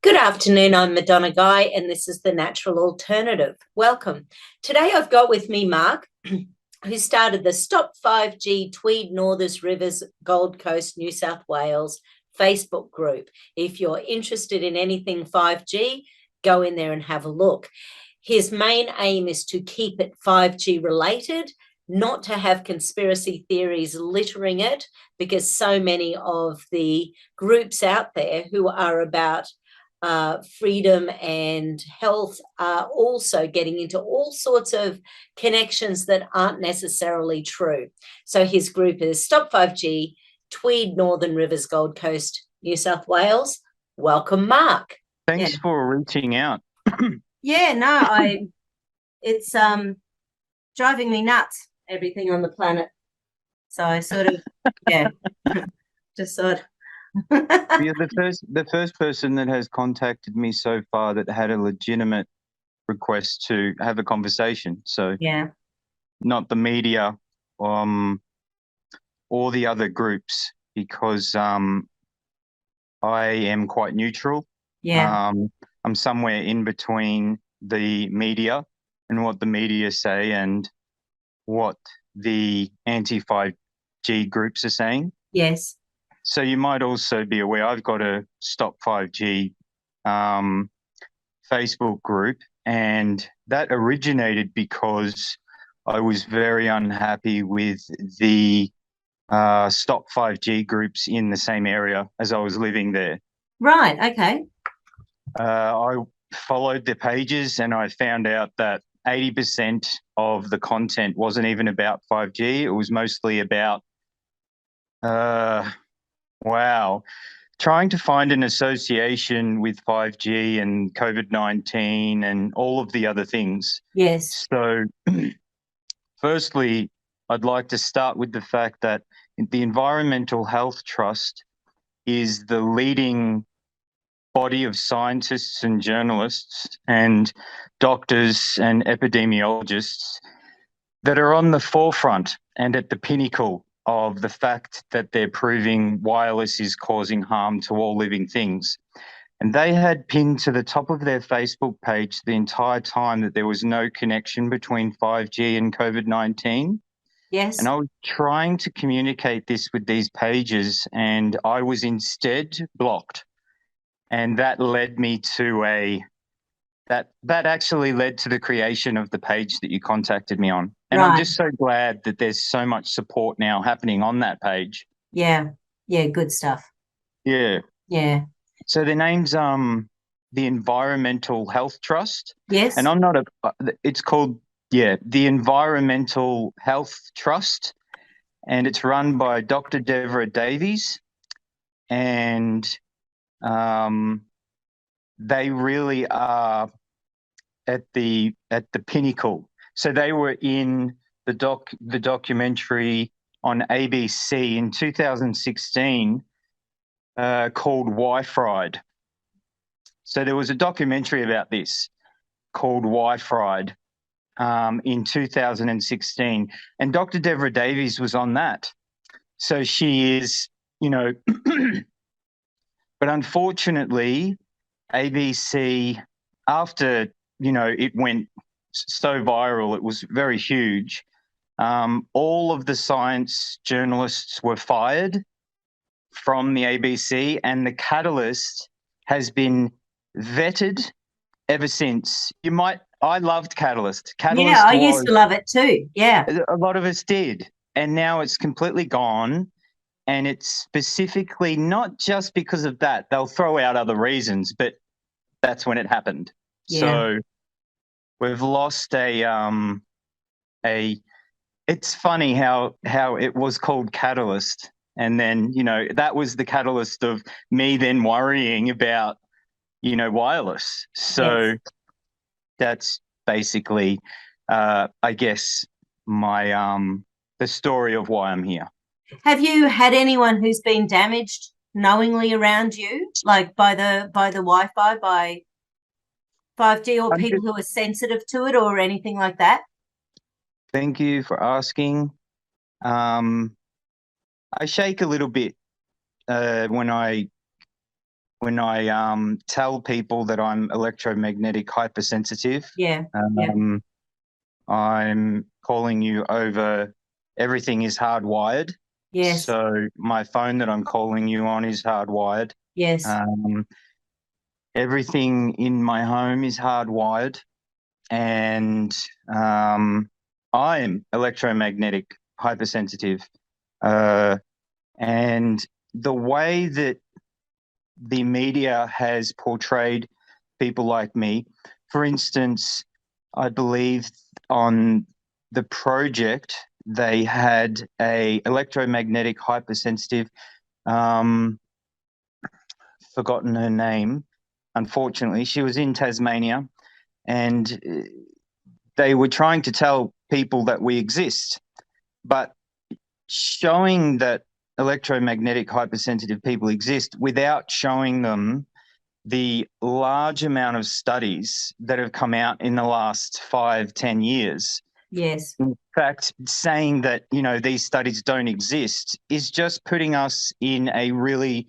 Good afternoon, I'm Madonna Guy, and this is The Natural Alternative. Welcome. Today I've got with me Mark, who started the Stop 5G Tweed Northers Rivers Gold Coast, New South Wales Facebook group. If you're interested in anything 5G, go in there and have a look. His main aim is to keep it 5G related, not to have conspiracy theories littering it, because so many of the groups out there who are about freedom and health are also getting into all sorts of connections that aren't necessarily true. So his group is Stop 5G, Tweed Northern Rivers Gold Coast, New South Wales. Welcome, Mark. Thanks for reaching out. Yeah, no, it's driving me nuts, everything on the planet. So I sort of, yeah, just sort of. You're the first person that has contacted me so far that had a legitimate request to have a conversation. So Yeah, not the media, or the other groups, because I am quite neutral. yeah, I'm somewhere in between the media and what the media say and what the anti-5G groups are saying. yes. So you might also be aware I've got a Stop 5G Facebook group, and that originated because I was very unhappy with the Stop 5G groups in the same area as I was living there. Right, okay. I followed the pages and I found out that 80% of the content wasn't even about 5G. It was mostly about wow. Trying to find an association with 5G and COVID-19 and all of the other things. Yes. So, firstly, I'd like to start with the fact that the Environmental Health Trust is the leading body of scientists and journalists and doctors and epidemiologists that are on the forefront and at the pinnacle of the fact that they're proving wireless is causing harm to all living things. And they had pinned to the top of their Facebook page the entire time that there was no connection between 5G and COVID-19. Yes. And I was trying to communicate this with these pages, and I was instead blocked. And that led me to that actually led to the creation of the page that you contacted me on. And I'm Right. just so glad that there's so much support now happening on that page. Yeah. Yeah. Good stuff. Yeah. Yeah. So the name's the Environmental Health Trust. Yes. And I'm not it's called, the Environmental Health Trust. And it's run by Dr. Deborah Davies. And they really are at the pinnacle. So they were in the documentary on ABC in 2016 called Wi-Fried. So there was a documentary about this called Wi-Fried in 2016, and Dr. Deborah Davies was on that. So she is, but unfortunately, ABC, after it went so viral, it was very huge. All of the science journalists were fired from the ABC, and the Catalyst has been vetted ever since. I loved Catalyst. Yeah. Catalyst I used to love it too. Yeah. a lot of us did, and now it's completely gone. And it's specifically not just because of that. They'll throw out other reasons, but that's when it happened. Yeah. So we've lost it's funny how it was called Catalyst, and then that was the catalyst of me then worrying about wireless. So Yes. that's basically I guess my the story of why I'm here. Have you had anyone who's been damaged knowingly around you, like by the Wi-Fi, by 5G, or people who are sensitive to it, or anything like that? Thank you for asking. I shake a little bit when I when I tell people that I'm electromagnetic hypersensitive. Yeah. I'm calling you over. Everything is hardwired. Yes. So my phone that I'm calling you on is hardwired. Yes. Everything in my home is hardwired, and I'm electromagnetic hypersensitive. And the way that the media has portrayed people like me, for instance, I believe on the project they had a electromagnetic hypersensitive, forgotten her name. Unfortunately, she was in Tasmania, and they were trying to tell people that we exist, but showing that electromagnetic hypersensitive people exist without showing them the large amount of studies that have come out in the last 5-10 years. Yes. In fact, saying that, these studies don't exist is just putting us in a really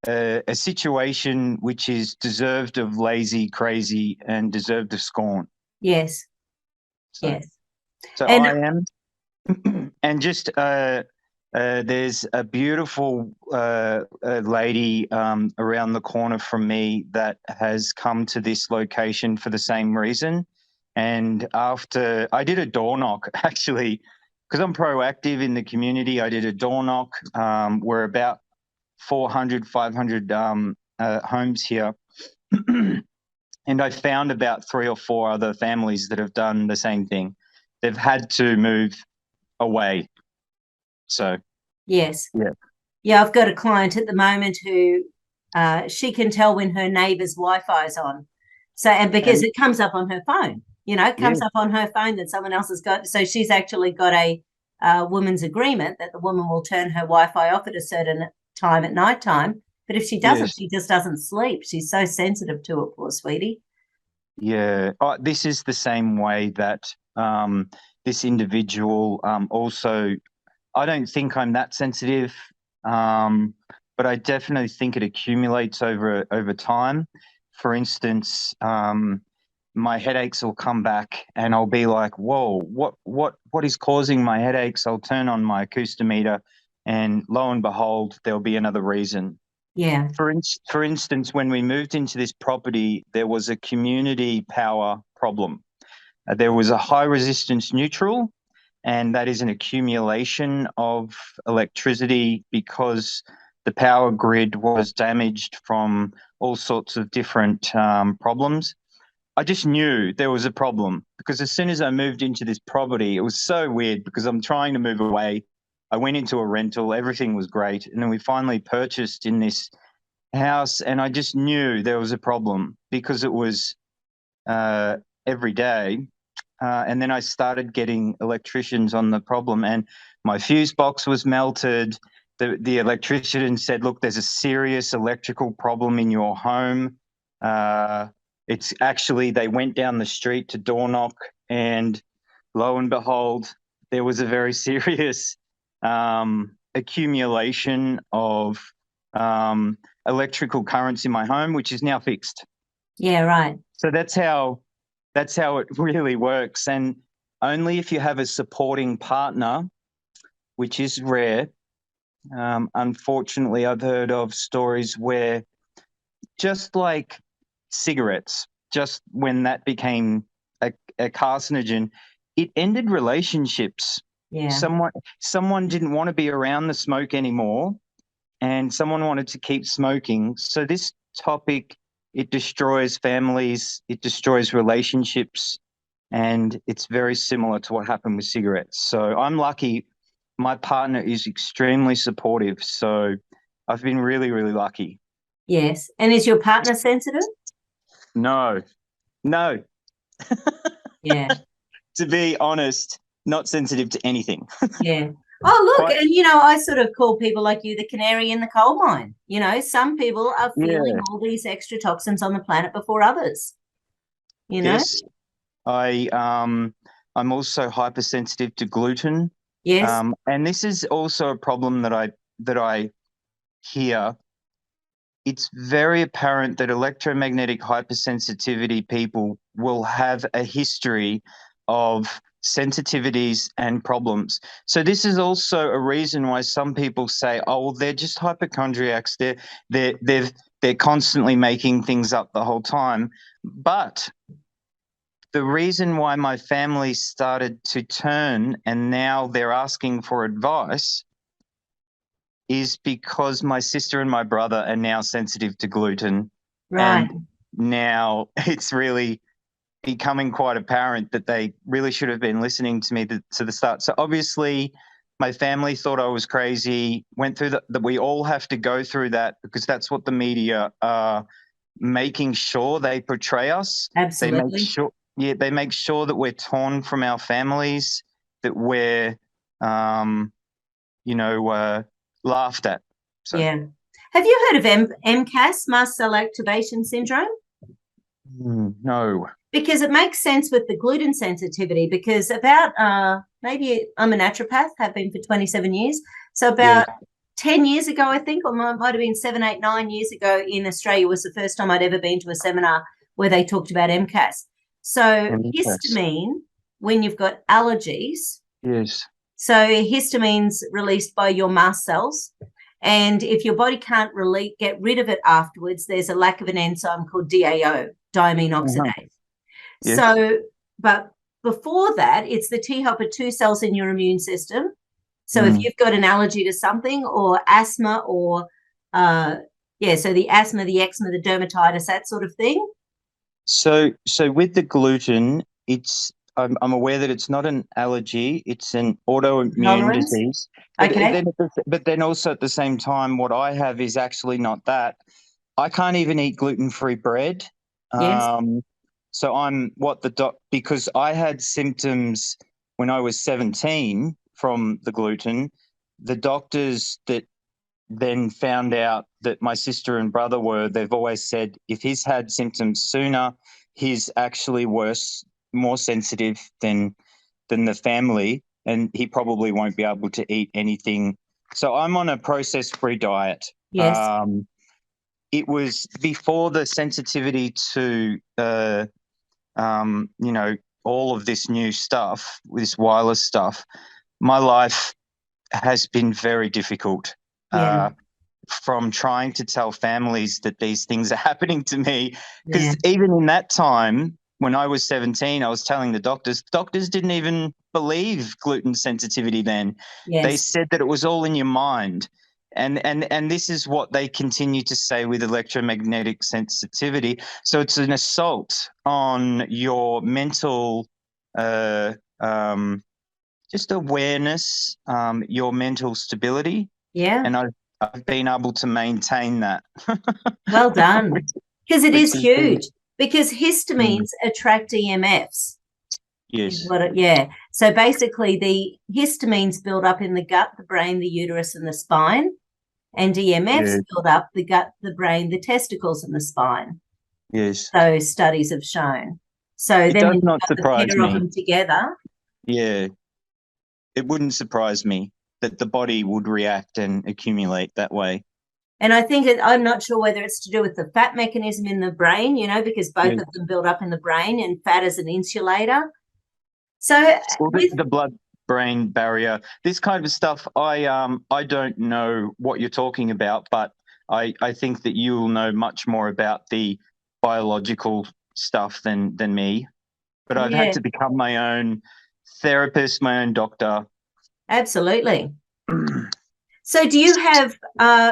a situation which is deserved of lazy, crazy, and deserved of scorn. Yes. So, Yes. so And I am. And just there's a beautiful lady around the corner from me that has come to this location for the same reason. And after I did a door knock, actually, because I'm proactive in the community, I did a door knock. We're about 400, 500 homes here. And I found about 3 or 4 other families that have done the same thing. They've had to move away. So yes. yeah. Yeah, I've got a client at the moment who she can tell when her neighbour's Wi-Fi is on. So, and because it comes up on her phone, it comes up on her phone that someone else has got. So she's actually got a woman's agreement that the woman will turn her Wi-Fi off at a certain time at night time. But if she doesn't, she just doesn't sleep. She's so sensitive to it, poor sweetie. Yeah. This is the same way that this individual also, I don't think I'm that sensitive, but I definitely think it accumulates over time. For instance, my headaches will come back and I'll be like, whoa, what is causing my headaches? I'll turn on my acoustometer and lo and behold, there'll be another reason. Yeah. For instance, when we moved into this property, there was a community power problem. There was a high resistance neutral, and that is an accumulation of electricity because the power grid was damaged from all sorts of different problems. I just knew there was a problem because as soon as I moved into this property, it was so weird because I'm trying to move away. I went into a rental, everything was great. And then we finally purchased in this house, and I just knew there was a problem because it was every day. And then I started getting electricians on the problem, and my fuse box was melted. The electrician said, look, there's a serious electrical problem in your home. It's actually, they went down the street to door knock, and lo and behold, there was a very serious accumulation of electrical currents in my home, which is now fixed. Yeah, right. So that's how it really works. And only if you have a supporting partner, which is rare. Unfortunately, I've heard of stories where just like cigarettes, just when that became a carcinogen, it ended relationships. Yeah. Someone didn't want to be around the smoke anymore, and someone wanted to keep smoking. So this topic, it destroys families, it destroys relationships, and it's very similar to what happened with cigarettes. So I'm lucky. My partner is extremely supportive. So I've been really, really lucky. Yes. And is your partner sensitive? No. Yeah. To be honest, not sensitive to anything. Yeah. Oh, look, and I sort of call people like you the canary in the coal mine. Some people are feeling all these extra toxins on the planet before others. Yes. I'm also hypersensitive to gluten. Yes. And this is also a problem that I hear it's very apparent that electromagnetic hypersensitivity people will have a history of sensitivities and problems. So this is also a reason why some people say, oh, well, they're just hypochondriacs. They're constantly making things up the whole time. But the reason why my family started to turn and now they're asking for advice is because my sister and my brother are now sensitive to gluten. Right. And now it's really becoming quite apparent that they really should have been listening to me to the start. So obviously my family thought I was crazy, went through that we all have to go through that because that's what the media are making sure they portray us. Absolutely. They make sure that we're torn from our families, that we're, laughed at. So. Yeah. Have you heard of MCAS, mast cell activation syndrome? No. Because it makes sense with the gluten sensitivity, because about maybe I'm a naturopath, have been for 27 years. So about 10 years ago, I think, or might have been 7, 8, 9 years ago in Australia was the first time I'd ever been to a seminar where they talked about MCAS. So histamine, when you've got allergies. Yes. So histamine's released by your mast cells. And if your body can't get rid of it afterwards, there's a lack of an enzyme called DAO, diamine oxidase. Yes. So, but before that, it's the T helper 2 cells in your immune system. So if you've got an allergy to something or asthma or, so the asthma, the eczema, the dermatitis, that sort of thing. So with the gluten, I'm aware that it's not an allergy; it's an autoimmune disease. But then also at the same time, what I have is actually not that. I can't even eat gluten-free bread. Yes. So I'm because I had symptoms when I was 17 from the gluten. The doctors that then found out that my sister and brother they've always said if he's had symptoms sooner, he's actually worse, more sensitive than the family, and he probably won't be able to eat anything. So I'm on a processed-free diet. Yes. It was before the sensitivity to, all of this new stuff, this wireless stuff. My life has been very difficult. Yeah. From trying to tell families that these things are happening to me. Because even in that time, when I was 17, I was telling the doctors didn't even believe gluten sensitivity then. Yes. They said that it was all in your mind. And this is what they continue to say with electromagnetic sensitivity. So it's an assault on your mental just awareness, your mental stability. Yeah. And I've been able to maintain that. Well done. Because it is huge. Because histamines attract EMFs. Yes. So basically the histamines build up in the gut, the brain, the uterus, and the spine. And EMFs build up the gut, the brain, the testicles, and the spine. Yes. Those studies have shown. So it then does when not you've got the surprise pair of me. them together. Yeah. It wouldn't surprise me that the body would react and accumulate that way. And I think I'm not sure whether it's to do with the fat mechanism in the brain, because both of them build up in the brain and fat as an insulator. So the blood-brain barrier, this kind of stuff, I don't know what you're talking about, but I think that you will know much more about the biological stuff than me. But I've had to become my own therapist, my own doctor. Absolutely. So do you have,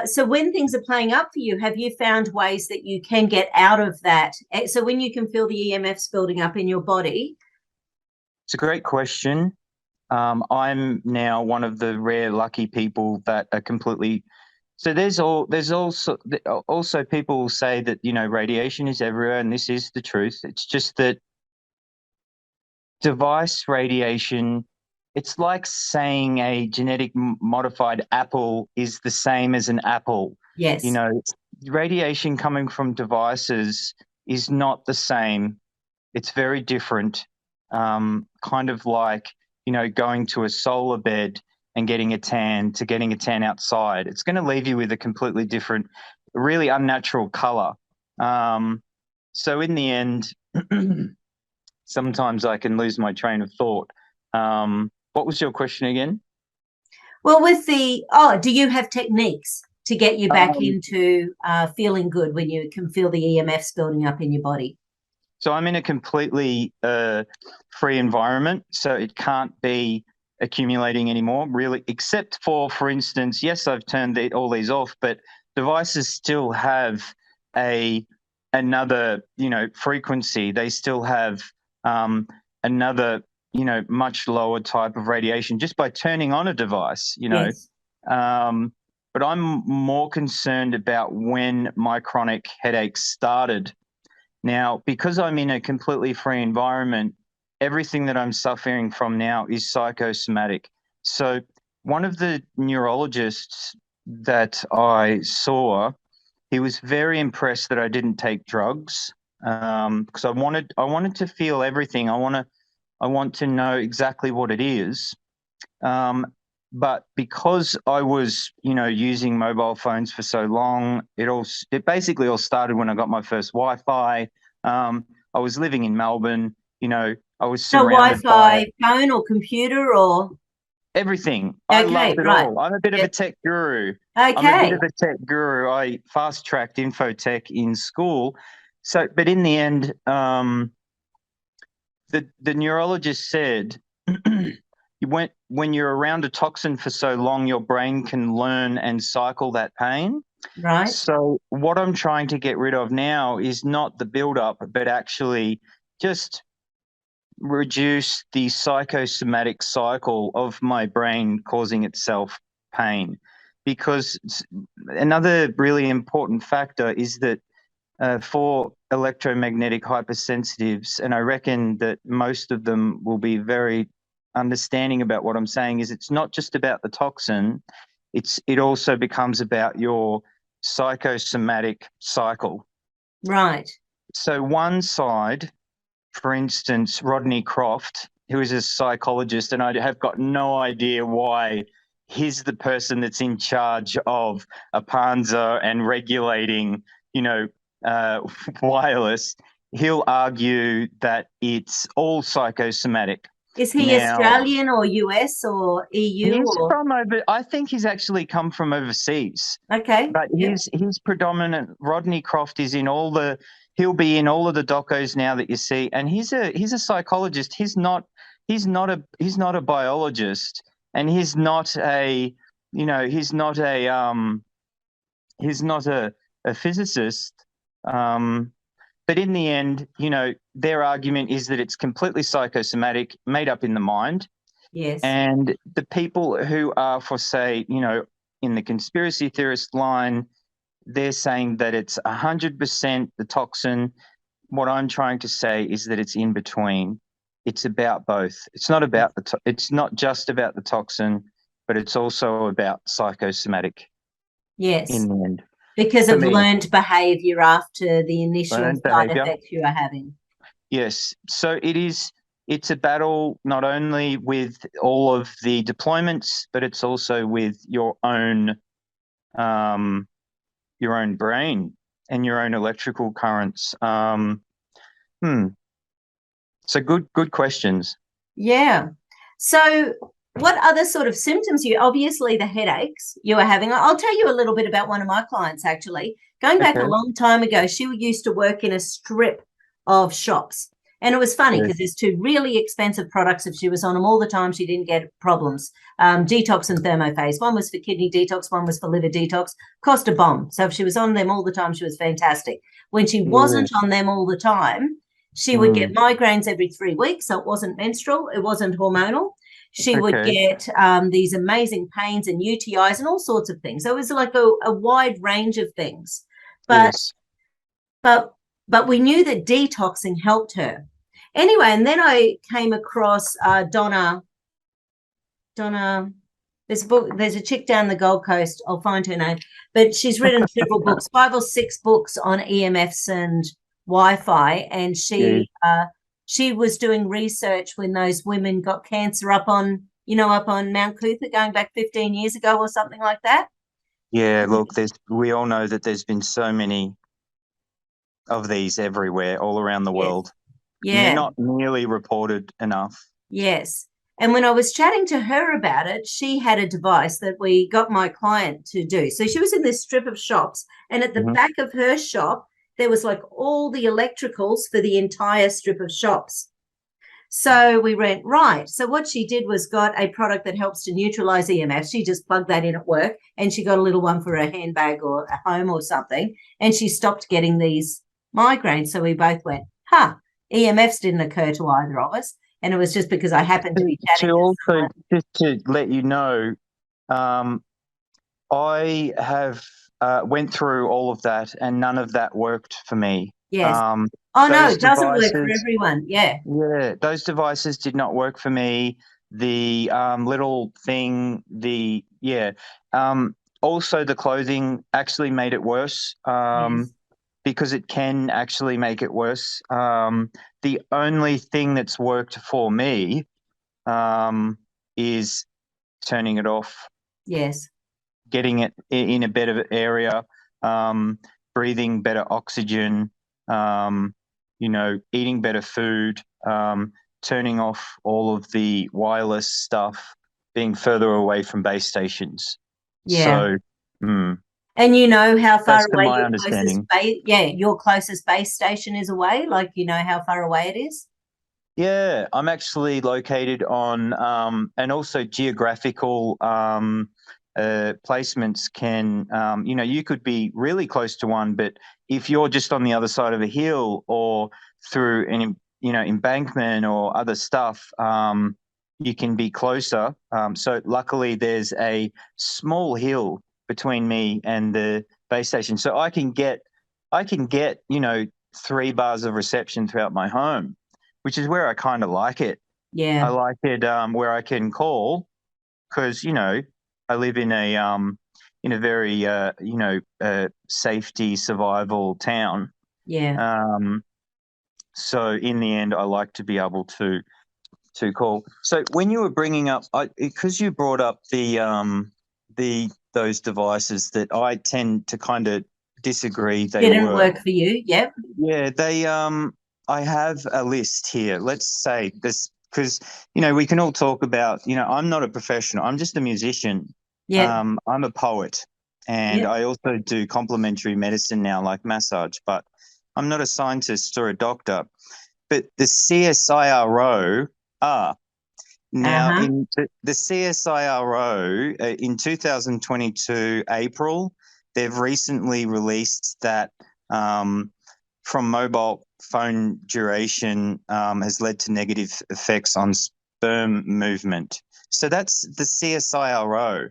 so when things are playing up for you, have you found ways that you can get out of that? So when you can feel the EMFs building up in your body? It's a great question. I'm now one of the rare lucky people that are completely. So there's also people say that, radiation is everywhere, and this is the truth. It's just that device radiation, it's like saying a genetic modified apple is the same as an apple. Yes. Radiation coming from devices is not the same. It's very different. Kind of like, going to a solar bed and getting a tan to getting a tan outside. It's going to leave you with a completely different really unnatural color. So in the end, sometimes I can lose my train of thought. What was your question again? Well, do you have techniques to get you back into feeling good when you can feel the EMFs building up in your body? So I'm in a completely free environment, so it can't be accumulating anymore, really, except for instance, yes, I've turned all these off, but devices still have another, frequency. They still have another, much lower type of radiation just by turning on a device, Yes. But I'm more concerned about when my chronic headaches started. Now, because I'm in a completely free environment, everything that I'm suffering from now is psychosomatic. So one of the neurologists that I saw, he was very impressed that I didn't take drugs, because I wanted to feel everything. I want to know exactly what it is. But because I was, using mobile phones for so long, it basically all started when I got my first Wi-Fi. I was living in Melbourne, I was So surrounded by Wi-Fi, phone or computer or? everything. I Okay, loved it right. all. I'm a bit of a tech guru. I'm a bit Okay. of a tech guru. I fast-tracked infotech in school. So, but in the end, the neurologist said, when you're around a toxin for so long, your brain can learn and cycle that pain. Right. So what I'm trying to get rid of now is not the buildup, but actually just reduce the psychosomatic cycle of my brain causing itself pain. Because another really important factor is that for electromagnetic hypersensitives, and I reckon that most of them will be very understanding about what I'm saying, is it's not just about the toxin, it also becomes about your psychosomatic cycle. Right. So one side, for instance, Rodney Croft, who is a psychologist, and I have got no idea why he's the person that's in charge of APANZA and regulating, wireless. He'll argue that it's all psychosomatic. Is he Now, Australian or US or EU he's or? from over, I think he's actually come from overseas, Okay. but Yep. his predominant, Rodney Croft is he'll be in all of the docos now that you see, and he's a psychologist. He's not a biologist, and he's not a physicist. But in the end, their argument is that it's completely psychosomatic, made up in the mind. Yes. And the people who are for, say, in the conspiracy theorist line, they're saying that it's 100% the toxin. What I'm trying to say is that it's in between. It's about both. It's not about it's not just about the toxin, but it's also about psychosomatic Yes. in the end. Because For of me, learned behavior after the initial learned side behavior. effects you are having. Yes. So it's a battle not only with all of the deployments, but it's also with your own brain and your own electrical currents. So good questions. Yeah. So what other sort of symptoms obviously the headaches you were having? I'll tell you a little bit about one of my clients actually. Going back a Okay. long time ago, she used to work in a strip of shops. And it was funny because there's two really expensive products. If she was on them all the time, she didn't get problems. Detox and Thermophase. One was for kidney detox, one was for liver detox. Cost a bomb. So if she was on them all the time, she was fantastic. When she wasn't on them all the time, she would get migraines every 3 weeks. So it wasn't menstrual, it wasn't hormonal. She would get these amazing pains and UTIs and all sorts of things. So it was like a wide range of things. But Yes. but we knew that detoxing helped her. Anyway, and then I came across Donna. There's a chick down the Gold Coast. I'll find her name. But she's written several books, 5 or 6 books on EMFs and Wi-Fi. And she was doing research when those women got cancer up on Mount Cootha going back 15 years ago or something like that. Yeah, look, we all know that there's been so many of these everywhere, all around the Yes. world. And they're Yeah. not nearly reported enough. Yes. And when I was chatting to her about it, she had a device that we got my client to do. So she was in this strip of shops, and at the Mhm. back of her shop, there was like all the electricals for the entire strip of shops. So we went, right. So what she did was got a product that helps to neutralize EMF. She just plugged that in at work, and she got a little one for her handbag or at home or something. And she stopped getting these migraines. So we both went, EMFs didn't occur to either of us. And it was just because I happened to be chatting to someone. Just to let you know, I have went through all of that, and none of that worked for me. Yes. Oh, no, Those it doesn't work for devices, everyone. Yeah. yeah, those devices did not work for me. The little thing, also the clothing actually made it worse. Yes. Because it can actually make it worse. The only thing that's worked for me is turning it off, Yes. getting it in a better area, breathing better oxygen, eating better food, turning off all of the wireless stuff, being further away from base stations. Yeah. So, And you know how far that's to away my your closest understanding. your closest base station is away? Like, you know how far away it is? Yeah, I'm actually located on, and also geographical placements can, you could be really close to one, but if you're just on the other side of a hill or through an, embankment or other stuff, you can be closer. So luckily, there's a small hill between me and the base station, so I can get 3 bars of reception throughout my home, which is where I kind of like it. I Yeah. like it where I can call because I live in a very safety survival town. Yeah. Um, so in the end, I like to be able to call. So when you were bringing up, because you brought up the those devices that I tend to kind of disagree they Didn't work. work for you. Yep. Yeah, I have a list here. Let's say this because we can all talk about. I'm not a professional. I'm just a musician. Yep. I'm a poet, and Yep. I also do complementary medicine now, like massage. But I'm not a scientist or a doctor. But the CSIRO are now Uh-huh. in the CSIRO in 2022 April. They've recently released that. From mobile phone duration has led to negative effects on sperm movement. So that's the CSIRO.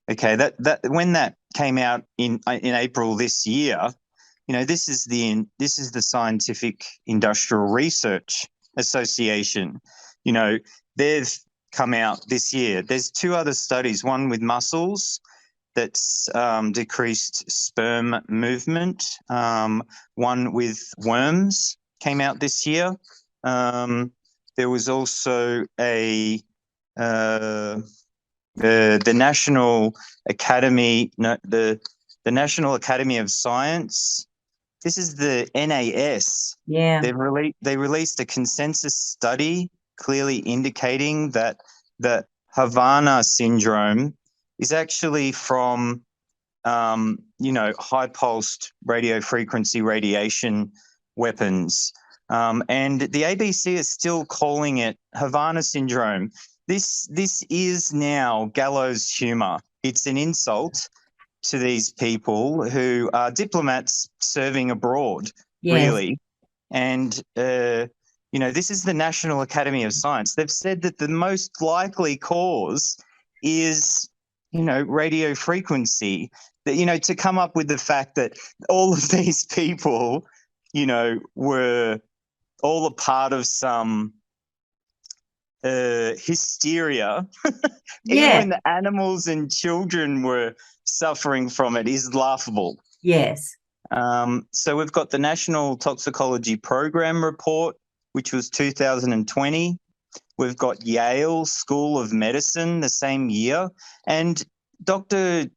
Okay, that when that came out in April this year, this is the Scientific Industrial Research Association. They've come out this year. There's two other studies, one with mussels that's decreased sperm movement. One with worms came out this year. There was also the National Academy, no, the National Academy of Science. This is the NAS. Yeah. They released a consensus study clearly indicating that the Havana syndrome is actually from high pulsed radio frequency radiation weapons. And the ABC is still calling it Havana syndrome. This is now gallows humor. It's an insult to these people who are diplomats serving abroad, Yes. really. And this is the National Academy of Science. They've said that the most likely cause is radio frequency. That to come up with the fact that all of these people were all a part of some hysteria, even Yeah. when the animals and children were suffering from it, is laughable. Yes. So we've got the National Toxicology Program report, which was 2020. We've got Yale School of Medicine the same year. And Dr.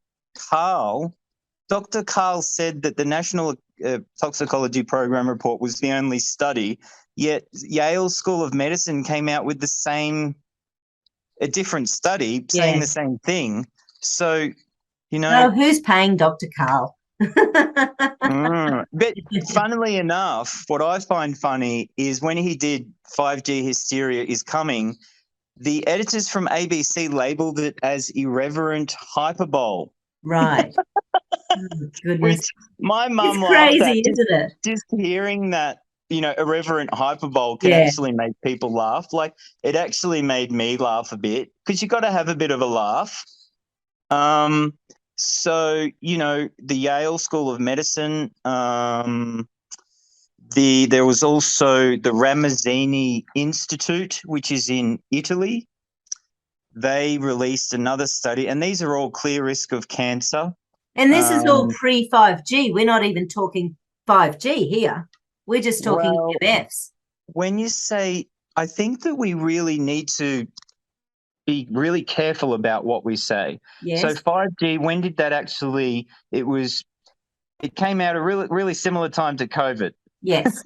Dr. Carl said that the National Toxicology Program report was the only study, yet Yale School of Medicine came out with a different study saying the same thing. So, Oh, who's paying Dr. Carl? But funnily enough, what I find funny is when he did 5G hysteria is coming, the editors from ABC labeled it as irreverent hyperbole. Right. Oh, goodness. Which my mum It's laughed crazy, at. isn't it? Just hearing that, irreverent hyperbole can actually make people laugh. Like, it actually made me laugh a bit because you got to have a bit of a laugh. So, the Yale School of Medicine, there was also the Ramazzini Institute, which is in Italy. They released another study, and these are all clear risk of cancer. And this is all pre-5G. We're not even talking 5G here. We're just talking EMFs. When you say, I think that we really need to be really careful about what we say. Yes. So 5G, when did that actually, it came out a really, really similar time to COVID. Yes.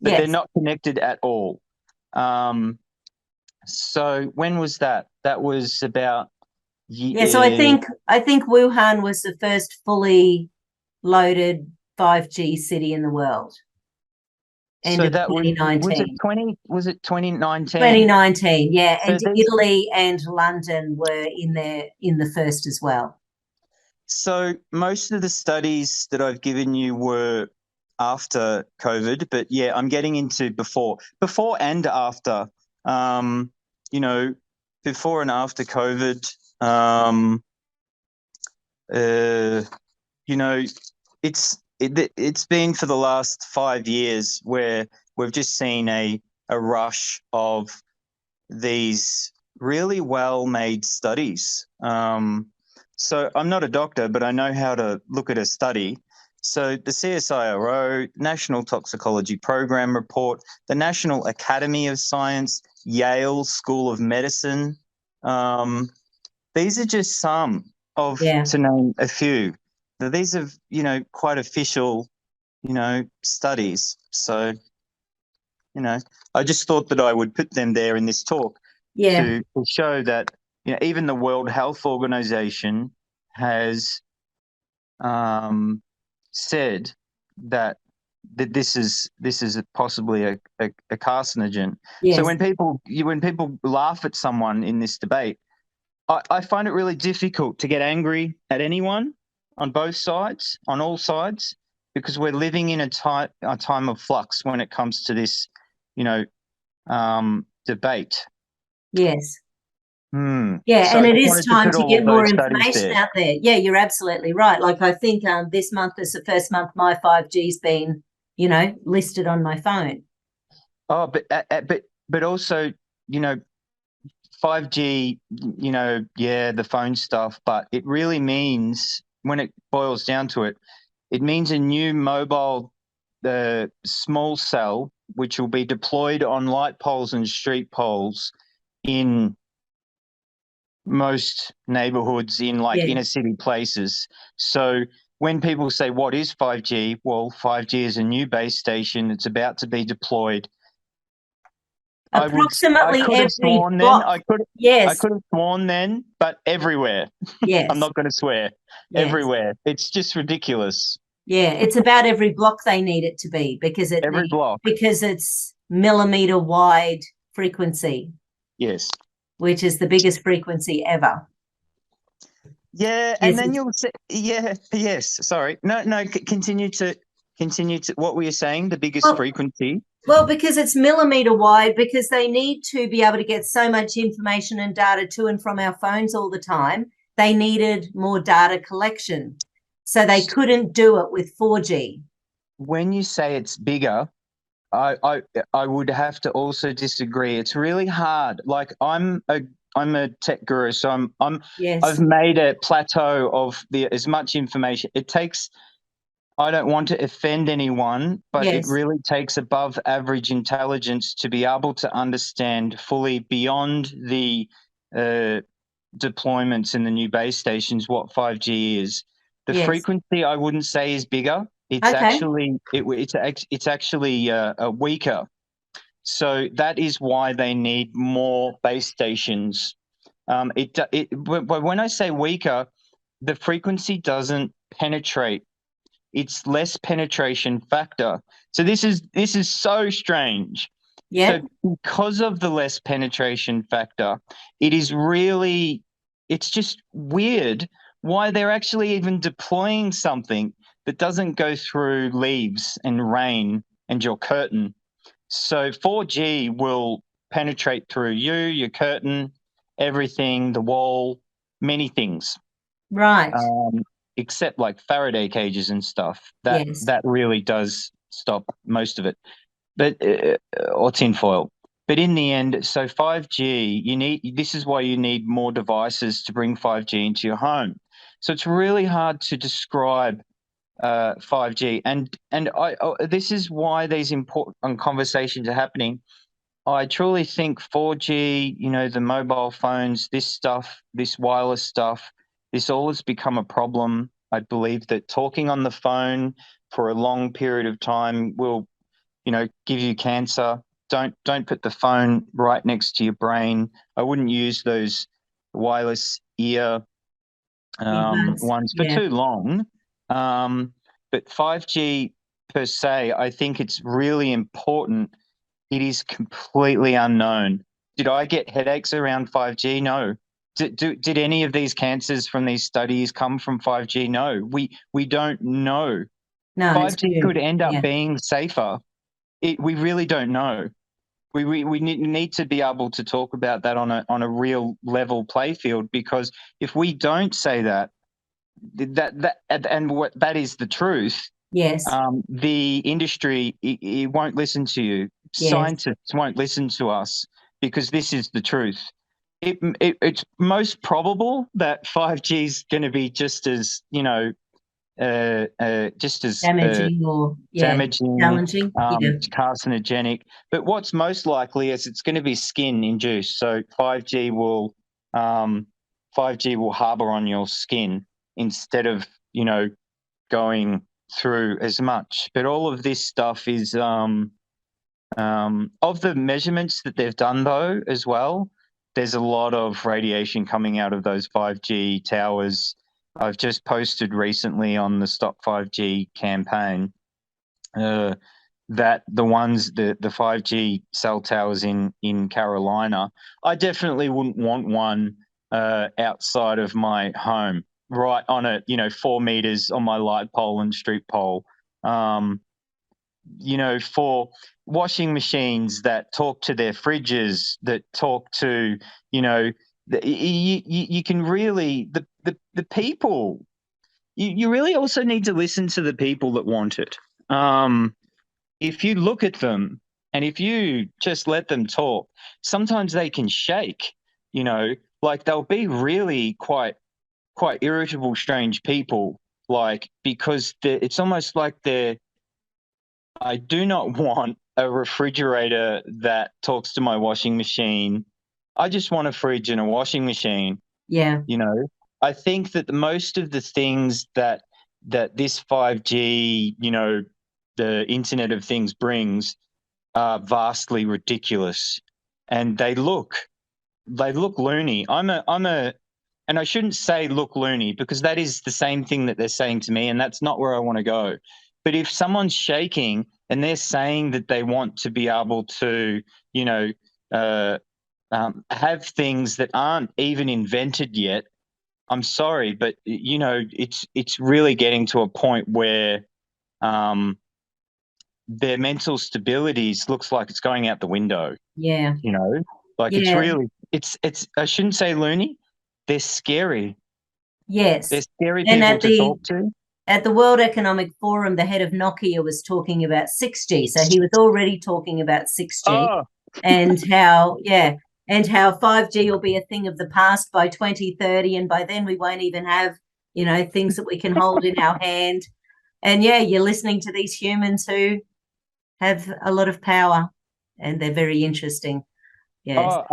But they're not connected at all. So when was that? That was about so I think Wuhan was the first fully loaded 5G city in the world. End of 2019. Was it 2019? 2019, yeah. And Italy and London were in the first as well. So most of the studies that I've given you were after COVID, but yeah, I'm getting into before and after. Before and after COVID. It's been for the last 5 years where we've just seen a rush of these really well-made studies. So I'm not a doctor, but I know how to look at a study. So the CSIRO, National Toxicology Program report, the National Academy of Science, Yale School of Medicine. These are just some of, to name a few. These are, quite official, studies. So, I just thought that I would put them there in this talk to show that, even the World Health Organization has said that this is possibly a carcinogen. Yes. So when people laugh at someone in this debate, I find it really difficult to get angry at anyone on both sides, on all sides, because we're living in a time of flux when it comes to this, debate. Yes. Yeah, so and it is time to get more information out there. Yeah, you're absolutely right. Like, I think this month is the first month my 5G's been, listed on my phone. Oh, but also, 5G, the phone stuff, but it really means, when it boils down to it, it means a new mobile small cell, which will be deployed on light poles and street poles in most neighborhoods in inner city places. So when people say, what is 5G? Well, 5G is a new base station. It's about to be deployed. Approximately I could have sworn block. Then. I could have sworn then, but everywhere. Yes. I'm not going to swear. Yes. Everywhere. It's just ridiculous. Yeah, it's about every block they need it to be because it's millimeter wide frequency. Yes. Which is the biggest frequency ever. Yeah, and then you'll say, yes. Sorry, no. Continue to. What were you saying? The biggest frequency. Well, because it's millimeter wide, because they need to be able to get so much information and data to and from our phones all the time. They needed more data collection, so they couldn't do it with 4G. When you say it's bigger, I would have to also disagree. It's really hard. Like, I'm a tech guru, so I've made a plateau of as much information. It takes, I don't want to offend anyone, but it really takes above average intelligence to be able to understand fully beyond the deployments and the new base stations what 5G is. The Yes. frequency I wouldn't say is bigger. It's Okay. actually it's actually weaker. So that is why they need more base stations. But when I say weaker, the frequency doesn't penetrate. It's less penetration factor. So this is so strange. Yeah. So because of the less penetration factor, it's just weird why they're actually even deploying something that doesn't go through leaves and rain and your curtain. So 4G will penetrate through you, your curtain, everything, the wall, many things. Right. Except like Faraday cages and stuff. Yes. That really does stop most of it. But or tinfoil. But in the end, so 5G, this is why you need more devices to bring 5G into your home. So it's really hard to describe 5G, and this is why these important conversations are happening. I truly think 4G, the mobile phones, this stuff, this wireless stuff, this all has become a problem. I believe that talking on the phone for a long period of time will, give you cancer. Don't put the phone right next to your brain. I wouldn't use those wireless ear Earbuds. ones for Yeah. too long. But 5G per se, I think it's really important. It is completely unknown. Did I get headaches around 5G? No. Did any of these cancers from these studies come from 5G? No. We don't know. No, it's 5G new. could end up Yeah. being safer. We really don't know. We need to be able to talk about that on a real level play field, because if we don't say that what that is the truth, Yes. the industry it won't listen to you. Yes. Scientists won't listen to us because this is the truth. It's most probable that 5G is going to be just as Damaging or damaging, challenging. Yeah. carcinogenic. But what's most likely is it's going to be skin induced. So 5G will harbor on your skin instead of going through as much. But all of this stuff is of the measurements that they've done though as well. There's a lot of radiation coming out of those 5G towers. I've just posted recently on the Stop 5G campaign that the 5G cell towers in Carolina, I definitely wouldn't want one outside of my home, right on 4 meters on my light pole and street pole. For washing machines that talk to their fridges, that talk to, you can really, the people, you really also need to listen to the people that want it. If you look at them and if you just let them talk, sometimes they can shake, like they'll be really quite irritable, strange people, like, because it's almost like I do not want a refrigerator that talks to my washing machine. I just want a fridge and a washing machine. Yeah. I think that most of the things that this 5G, the Internet of Things brings are vastly ridiculous, and they look loony. And I shouldn't say look loony, because that is the same thing that they're saying to me, and that's not where I want to go. But if someone's shaking and they're saying that they want to be able to, have things that aren't even invented yet, I'm sorry, but it's really getting to a point where their mental stabilities looks like it's going out the window. Yeah. Like it's Yeah. really it's I shouldn't say loony. They're scary. Yes. They're scary And people to talk to. at the World Economic Forum, the head of Nokia was talking about 6G. So he was already talking about 6G Oh, and how 5G will be a thing of the past by 2030. And by then we won't even have, things that we can hold in our hand. And you're listening to these humans who have a lot of power and they're very interesting. Yes.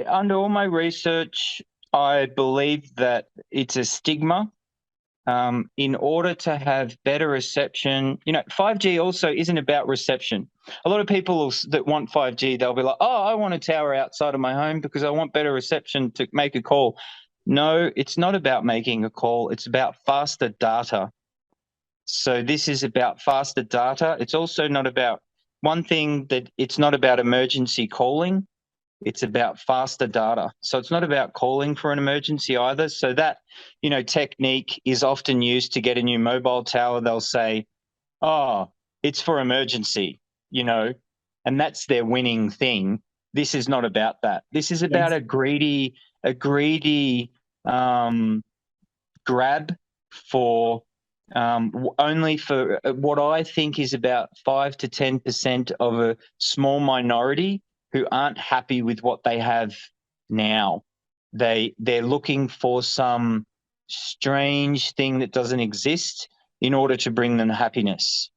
under all my research, I believe that it's a stigma. In order to have better reception, 5G also isn't about reception. A lot of people that want 5G, they'll be like, oh, I want a tower outside of my home because I want better reception to make a call. No, it's not about making a call. It's about faster data. So this is about faster data. It's also not about one thing that it's not about emergency calling. It's about faster data. So it's not about calling for an emergency either. So that, technique is often used to get a new mobile tower. They'll say, oh, it's for emergency, and that's their winning thing. This is not about that. This is about Yes. a greedy grab for only for what I think is about 5 to 10% of a small minority who aren't happy with what they have now. They're looking for some strange thing that doesn't exist in order to bring them happiness.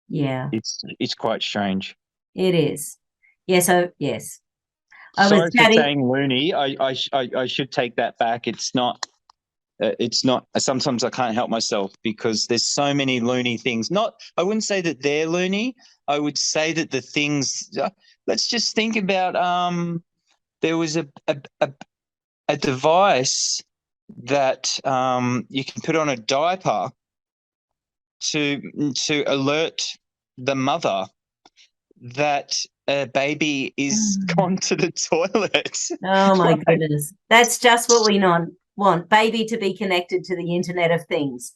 Yeah, It's quite strange. it is. Yeah, so yes. I was Sorry for chatting. saying loony. I should take that back. It's not. Sometimes I can't help myself because there's so many loony things. I wouldn't say that they're loony. I would say that the things. Let's just think about. There was a device that you can put on a diaper to alert the mother that a baby is gone to the toilet. Oh my Like, goodness. That's just what we want. Baby to be connected to the Internet of Things.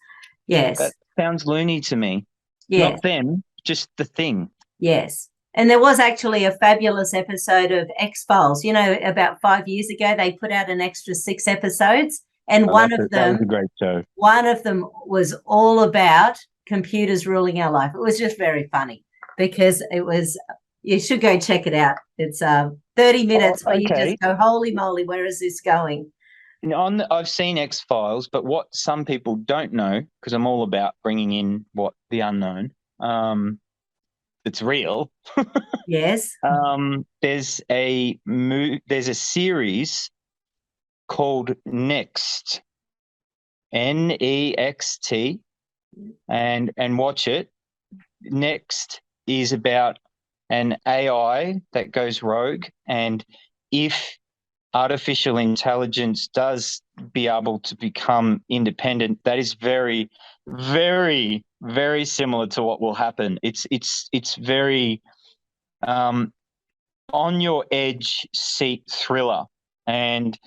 Yes. that sounds loony to me. Yes. Not them, just the thing. Yes. And there was actually a fabulous episode of X-Files. About 5 years ago, they put out an extra 6 episodes, and That was a great show. one of them was all about computers ruling our life. It was just very funny because you should go check it out. It's 30 minutes where you just go, holy moly, where is this going? I've seen X-Files, but what some people don't know, because I'm all about bringing in what the unknown, it's real. Yes. There's a series called Next, Next, and watch it. Next is about an AI that goes rogue, and if artificial intelligence does be able to become independent, that is very, very, very similar to what will happen. It's very on your edge seat thriller, and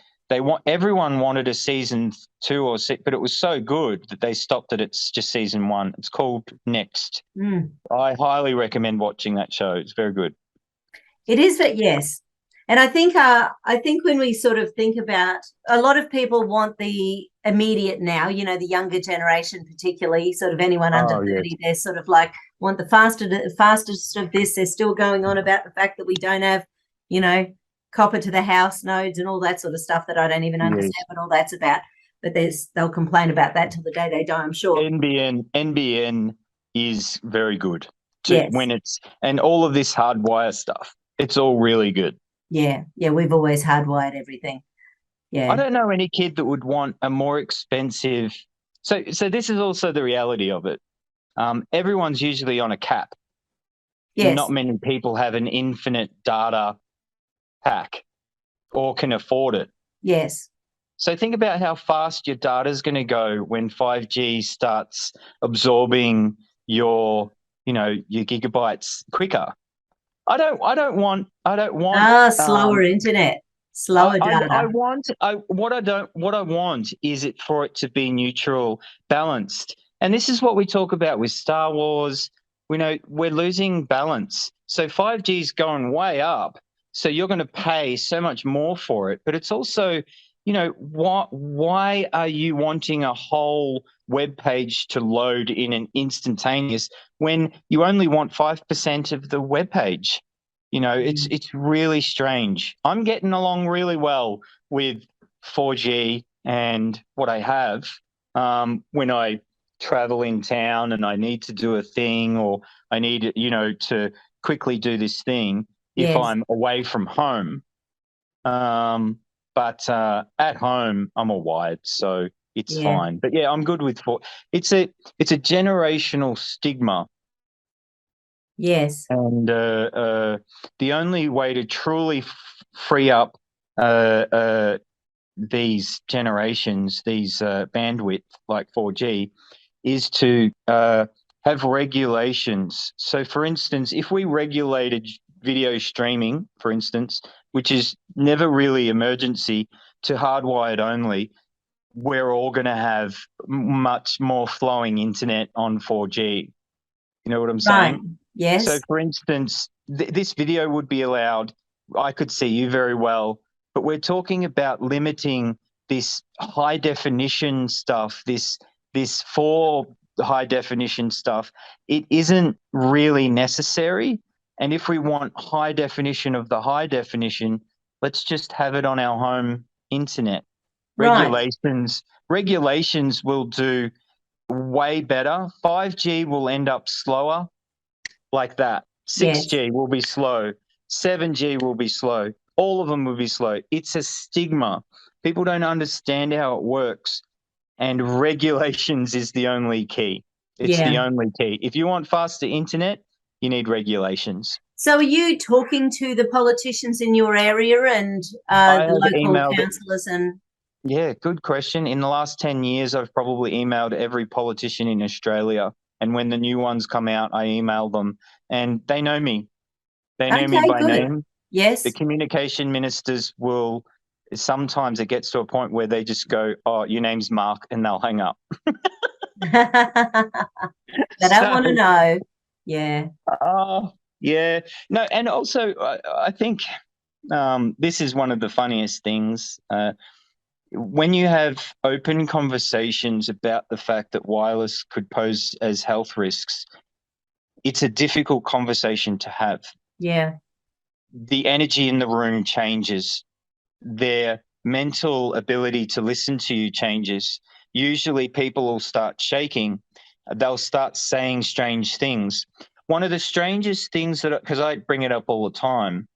everyone wanted a season 2 or 6, but it was so good that they stopped it. It's just season 1. It's called Next. I highly recommend watching that show. It's very good. It is that, yes. And I think when we sort of think about, a lot of people want the immediate now, the younger generation, particularly sort of anyone under 30, they're sort of like want the fastest of this. They're still going on about the fact that we don't have, copper to the house nodes and all that sort of stuff that I don't even understand what all that's about. But they'll complain about that till the day they die, I'm sure. NBN is very good. Yes. And all of this hardwire stuff, it's all really good. Yeah, we've always hardwired everything. Yeah. I don't know any kid that would want a more expensive. So this is also the reality of it. Everyone's usually on a cap. Yes. Not many people have an infinite data pack or can afford it. Yes. So think about how fast your data is going to go when 5G starts absorbing your gigabytes quicker. I don't want slower internet, slower data. What I want is it for it to be neutral, balanced. And this is what we talk about with Star Wars. We're losing balance. So 5G is going way up. So you're going to pay so much more for it. But it's also, why are you wanting a whole web page to load in an instantaneous when you only want 5% of the web page? It's really strange. I'm getting along really well with 4G and what I have when I travel in town and I need to do a thing, or I need, to quickly do this thing if I'm away from home. But at home, I'm all wired, so it's Yeah. fine. But yeah, I'm good with 4. It's a generational stigma, Yes. and the only way to truly free up these generations, these bandwidth like 4G, is to have regulations. So, for instance, if we regulated video streaming, for instance, which is never really emergency, to hardwired only, we're all going to have much more flowing internet on 4G. You know what I'm Right. saying? So, Yes. for instance, this video would be allowed. I could see you very well, but we're talking about limiting this high definition stuff, this 4 high definition stuff. It isn't really necessary. And if we want high definition of the high definition, let's just have it on our home internet. Right. Regulations will do way better. 5G will end up slower, like that. Yes. 6G will be slow. 7G will be slow. All of them will be slow. It's a stigma. People don't understand how it works. And regulations is the only key. It's the Yeah. only key. If you want faster internet, you need regulations. So are you talking to the politicians in your area and I the have local emailed. councillors and Yeah, good question. In the last 10 years, I've probably emailed every politician in Australia. And when the new ones come out, I email them. And they know me. They know me okay, by good. name. Yes. The communication ministers will, sometimes it gets to a point where they just go, "Oh, your name's Mark," and they'll hang up. They don't want to know. Yeah. Yeah. No, and also I think this is one of the funniest things. When you have open conversations about the fact that wireless could pose as health risks, it's a difficult conversation to have. Yeah. The energy in the room changes. Their mental ability to listen to you changes. Usually people will start shaking. They'll start saying strange things. One of the strangest things that, because I bring it up all the time,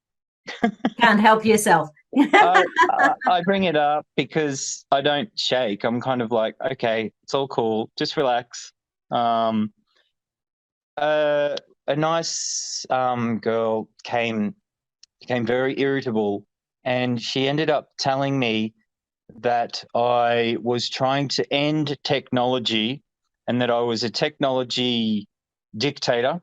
Can't help yourself. I bring it up because I don't shake. I'm kind of like, okay, it's all cool. Just relax. A nice girl became very irritable, and she ended up telling me that I was trying to end technology and that I was a technology dictator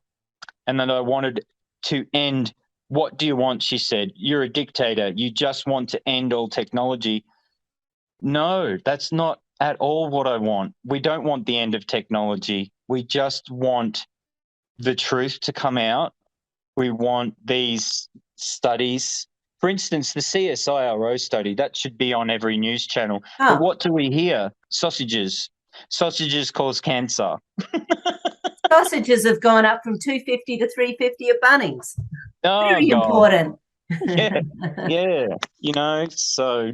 and that I wanted to end. What do you want? She said. You're a dictator. You just want to end all technology. No, that's not at all what I want. We don't want the end of technology. We just want the truth to come out. We want these studies. For instance, the CSIRO study, that should be on every news channel. But Oh, what do we hear? Sausages. Sausages cause cancer. sausages have gone up from 250 to 350 at Bunnings. Oh, Very God. important. Yeah, yeah. You know, so.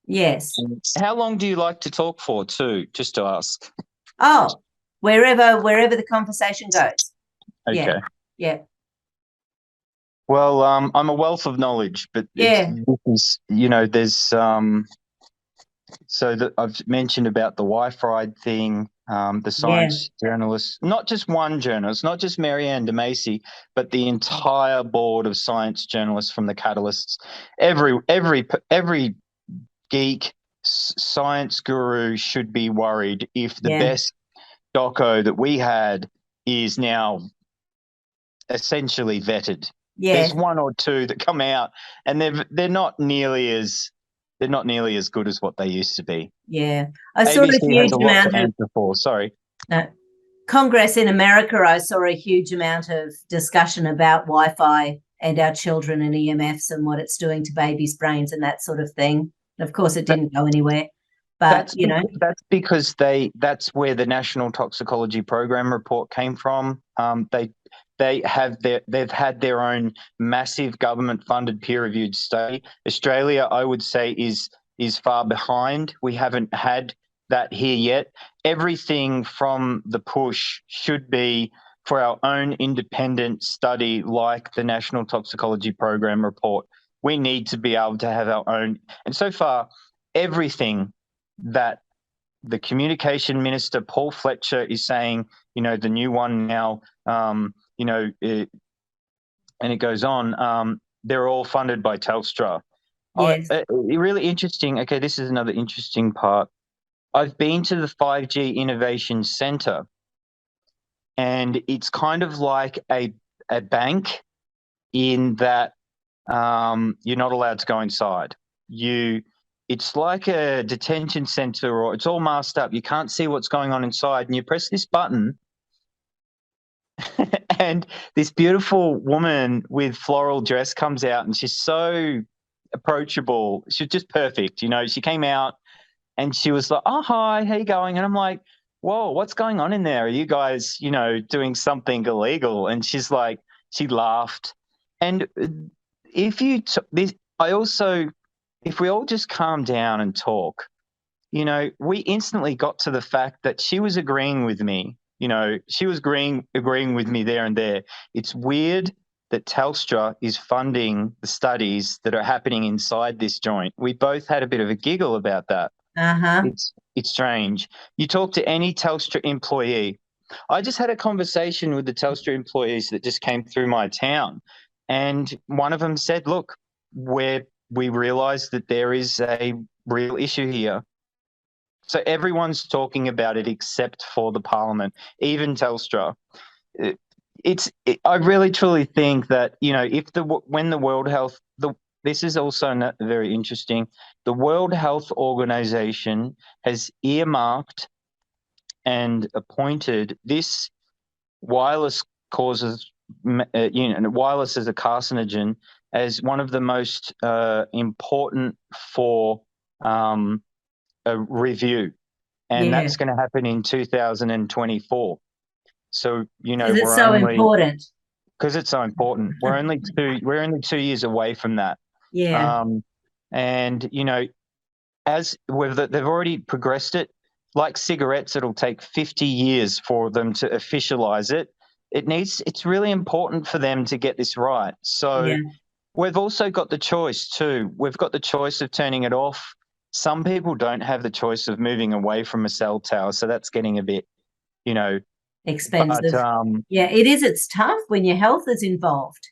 Yes. How long do you like to talk for, too, just to ask? Oh, wherever the conversation goes. Okay. Yeah. Yeah. Well, I'm a wealth of knowledge, but Yeah. there's so that I've mentioned about the Wi-Fi thing, the Yeah. science journalists, not just one journalist, not just Marianne de Macy, but the entire board of science journalists from the Catalysts. Every geek science guru should be worried if the Yeah. best doco that we had is now essentially vetted. Yes. There's one or two that come out, and they're not nearly as good as what they used to be. Yeah. I saw a ABC has huge a lot amount to of answer for. Sorry. Congress in America. I saw a huge amount of discussion about Wi-Fi and our children and EMFs and what it's doing to babies' brains and that sort of thing. Of course, it didn't go anywhere, but That's because that's where the National Toxicology Program report came from. They've had their own massive government-funded peer-reviewed study. Australia, I would say, is far behind. We haven't had that here yet. Everything from the push should be for our own independent study, like the National Toxicology Program report. we need to be able to have our own. And so far, everything that the communication minister, Paul Fletcher, is saying, the new one now, and it goes on, they're all funded by Telstra. Yes. Really interesting. Okay, this is another interesting part. I've been to the 5G Innovation Centre, and it's kind of like a bank in that you're not allowed to go inside. It's like a detention centre, or it's all masked up. You can't see what's going on inside, and you press this button and this beautiful woman with floral dress comes out, and she's so approachable. She's just perfect. She came out and she was like, "Oh, hi, how you going?" And I'm like, "Whoa, what's going on in there? Are you guys, doing something illegal?" And she's like, she laughed. And if we all just calm down and talk, we instantly got to the fact that she was agreeing with me. She was agreeing with me there and there. It's weird that Telstra is funding the studies that are happening inside this joint. We both had a bit of a giggle about that. Uh-huh. It's strange. You talk to any Telstra employee. I just had a conversation with the Telstra employees that just came through my town, and one of them said, "Look, we realise that there is a real issue here." So everyone's talking about it except for the Parliament, even Telstra. I really truly think that when the World Health, this is also not very interesting. The World Health Organization has earmarked and appointed this wireless wireless as a carcinogen as one of the most important for a review, and that's going to happen in 2024. So because it's so important. Because it's so important. We're only 2 years away from that. Yeah. And as they've already progressed it, like cigarettes, it'll take 50 years for them to officialize it. It's really important for them to get this right. So we've also got the choice too. We've got the choice of turning it off. Some people don't have the choice of moving away from a cell tower, so that's getting a bit, expensive. It is. It's tough when your health is involved.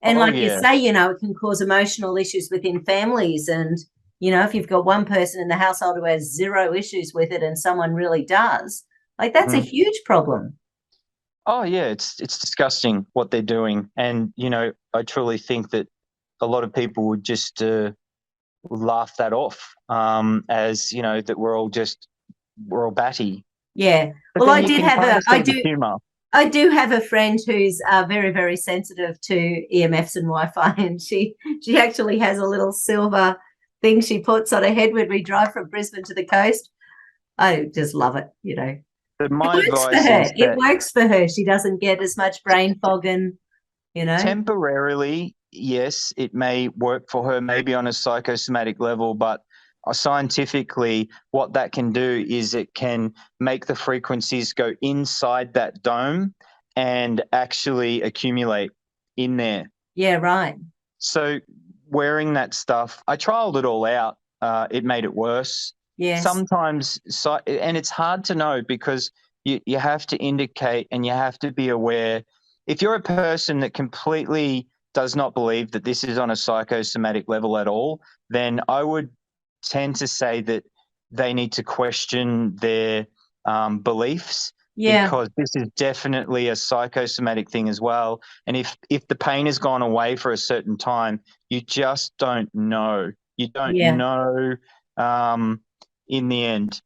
And you say, it can cause emotional issues within families. And, if you've got one person in the household who has zero issues with it and someone really does, that's a huge problem. Oh, yeah, it's disgusting what they're doing. And, I truly think that a lot of people would just laugh that off as, that we're all batty. Yeah. But well, I do have a friend who's very, very sensitive to EMFs and Wi-Fi, and she actually has a little silver thing she puts on her head when we drive from Brisbane to the coast. I just love it, But my advice is it works for her. She doesn't get as much brain fog and, Temporarily, yes, it may work for her, maybe on a psychosomatic level, but scientifically, what that can do is it can make the frequencies go inside that dome and actually accumulate in there. Yeah, right. So wearing that stuff, I trialed it all out. It made it worse. Yes. Sometimes, and it's hard to know because you have to indicate and you have to be aware. If you're a person that completely does not believe that this is on a psychosomatic level at all, then I would tend to say that they need to question their beliefs, because this is definitely a psychosomatic thing as well. And if the pain has gone away for a certain time, you just don't know. You don't know in the end,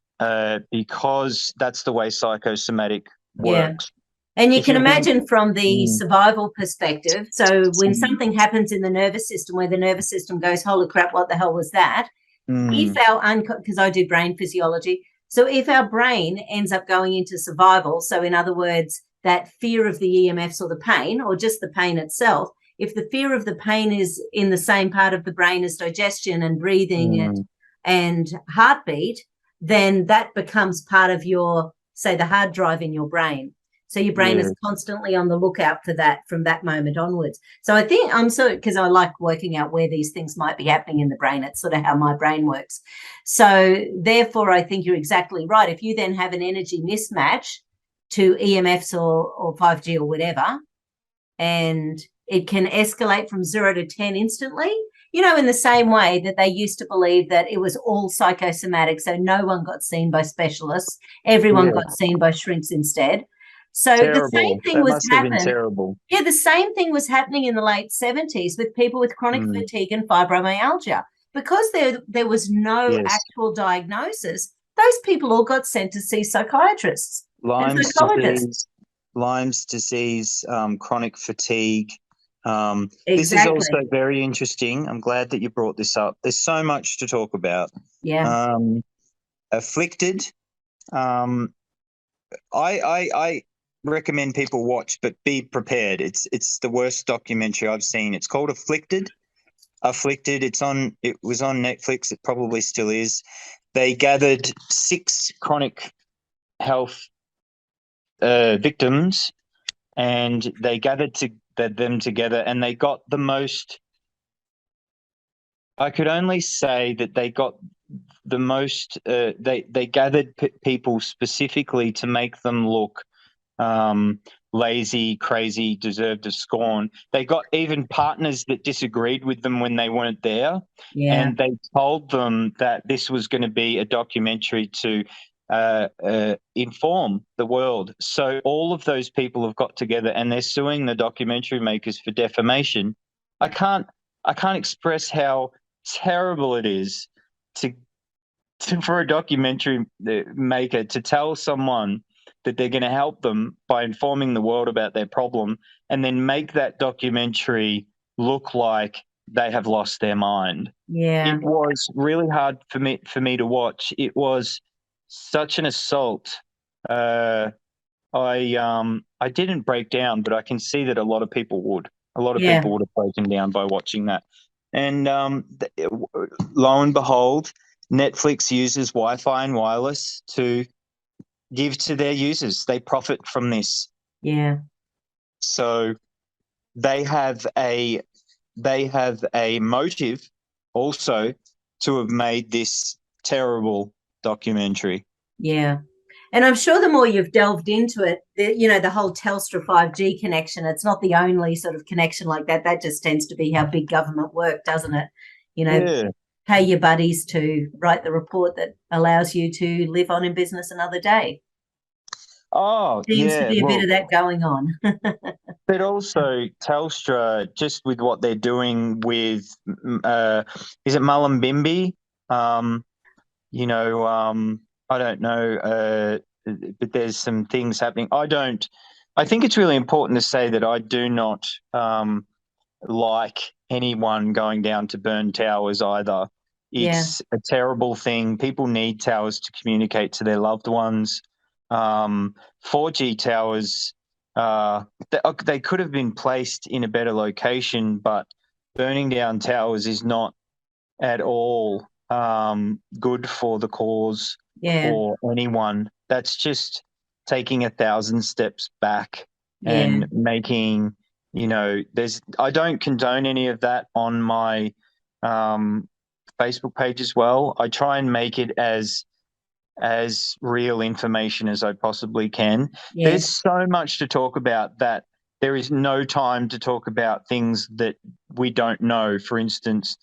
because that's the way psychosomatic works. And you can imagine from the survival perspective, so when something happens in the nervous system where the nervous system goes, holy crap, what the hell was that? If because I do brain physiology, so if our brain ends up going into survival, so in other words, that fear of the EMFs or the pain, or just the pain itself, if the fear of the pain is in the same part of the brain as digestion and breathing and heartbeat, then that becomes part of your, say, the hard drive in your brain. So your brain is constantly on the lookout for that from that moment onwards. So I think because I like working out where these things might be happening in the brain. It's sort of how my brain works. So therefore, I think you're exactly right. If you then have an energy mismatch to EMFs or 5G or whatever, and it can escalate from 0 to 10 instantly, in the same way that they used to believe that it was all psychosomatic, so no one got seen by specialists, everyone got seen by shrinks instead. So the same thing was happening. Terrible. Yeah, the same thing was happening in the late 70s with people with chronic fatigue and fibromyalgia. Because there was no actual diagnosis, those people all got sent to see psychiatrists and psychologists. Lyme's disease, chronic fatigue. Exactly. This is also very interesting. I'm glad that you brought this up. There's so much to talk about. Yeah. Afflicted. I recommend people watch, but be prepared. It's the worst documentary I've seen. It's called Afflicted. It was on Netflix. It probably still is. They gathered 6 chronic health victims, and they gathered them together, and they got the most. I could only say that they got the most. They gathered people specifically to make them look lazy, crazy, deserved of scorn. They got even partners that disagreed with them when they weren't there. Yeah. And they told them that this was going to be a documentary to inform the world. So all of those people have got together and they're suing the documentary makers for defamation. I can't express how terrible it is for a documentary maker to tell someone that they're going to help them by informing the world about their problem and then make that documentary look like they have lost their mind. Yeah. It was really hard for me to watch. It was such an assault. I didn't break down, but I can see that a lot of people would. A lot of people would have broken down by watching that. And lo and behold, Netflix uses Wi-Fi and wireless to give to their users. They profit from this. Yeah. So they have a motive also to have made this terrible documentary. Yeah. And I'm sure the more you've delved into it, the whole Telstra 5G connection, it's not the only sort of connection like that. That just tends to be how big government work, doesn't it? Pay your buddies to write the report that allows you to live on in business another day. Seems to be a bit of that going on. But also Telstra, just with what they're doing with, is it Mullumbimby? I don't know, but there's some things happening. I think it's really important to say that I do not like anyone going down to burn towers either. It's a terrible thing. People need towers to communicate to their loved ones. 4G towers, they could have been placed in a better location, but burning down towers is not at all good for the cause or anyone. That's just taking 1,000 steps back and making, I don't condone any of that on my Facebook page as well. I try and make it as real information as I possibly can. There's so much to talk about that there is no time to talk about things that we don't know. For instance,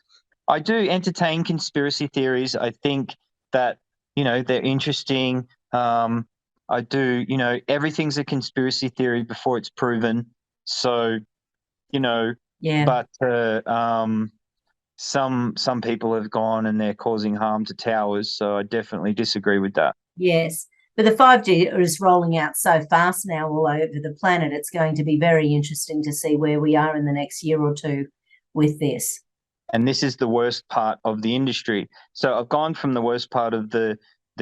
I do entertain conspiracy theories. I think that, they're interesting. I do, everything's a conspiracy theory before it's proven. So, but some people have gone and they're causing harm to towers. So I definitely disagree with that. Yes. But the 5G is rolling out so fast now all over the planet. It's going to be very interesting to see where we are in the next year or two with this. And this is the worst part of the industry. So I've gone from the worst part of the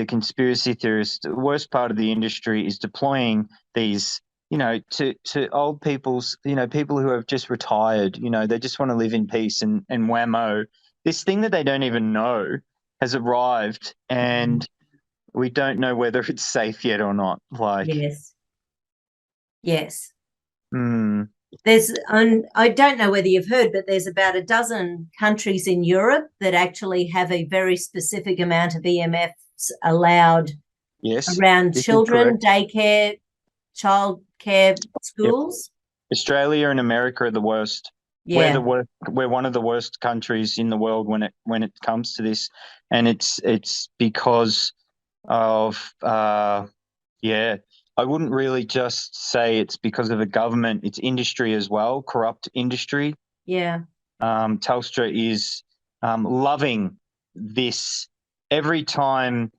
conspiracy theorists. The worst part of the industry is deploying these, to old people's, people who have just retired, they just want to live in peace and whammo. This thing that they don't even know has arrived and we don't know whether it's safe yet or not. Yes. Yes. Mm. I don't know whether you've heard, but there's about a dozen countries in Europe that actually have a very specific amount of EMFs allowed Yes, around this is children, correct. daycare, childcare, Yep. schools. Australia and America are the worst. We're Yeah. the worst. We're one of the worst countries in the world when it comes to this, and it's because of yeah. I wouldn't really just say it's because of the government. It's industry as well, corrupt industry. Yeah. Telstra is loving this. Every time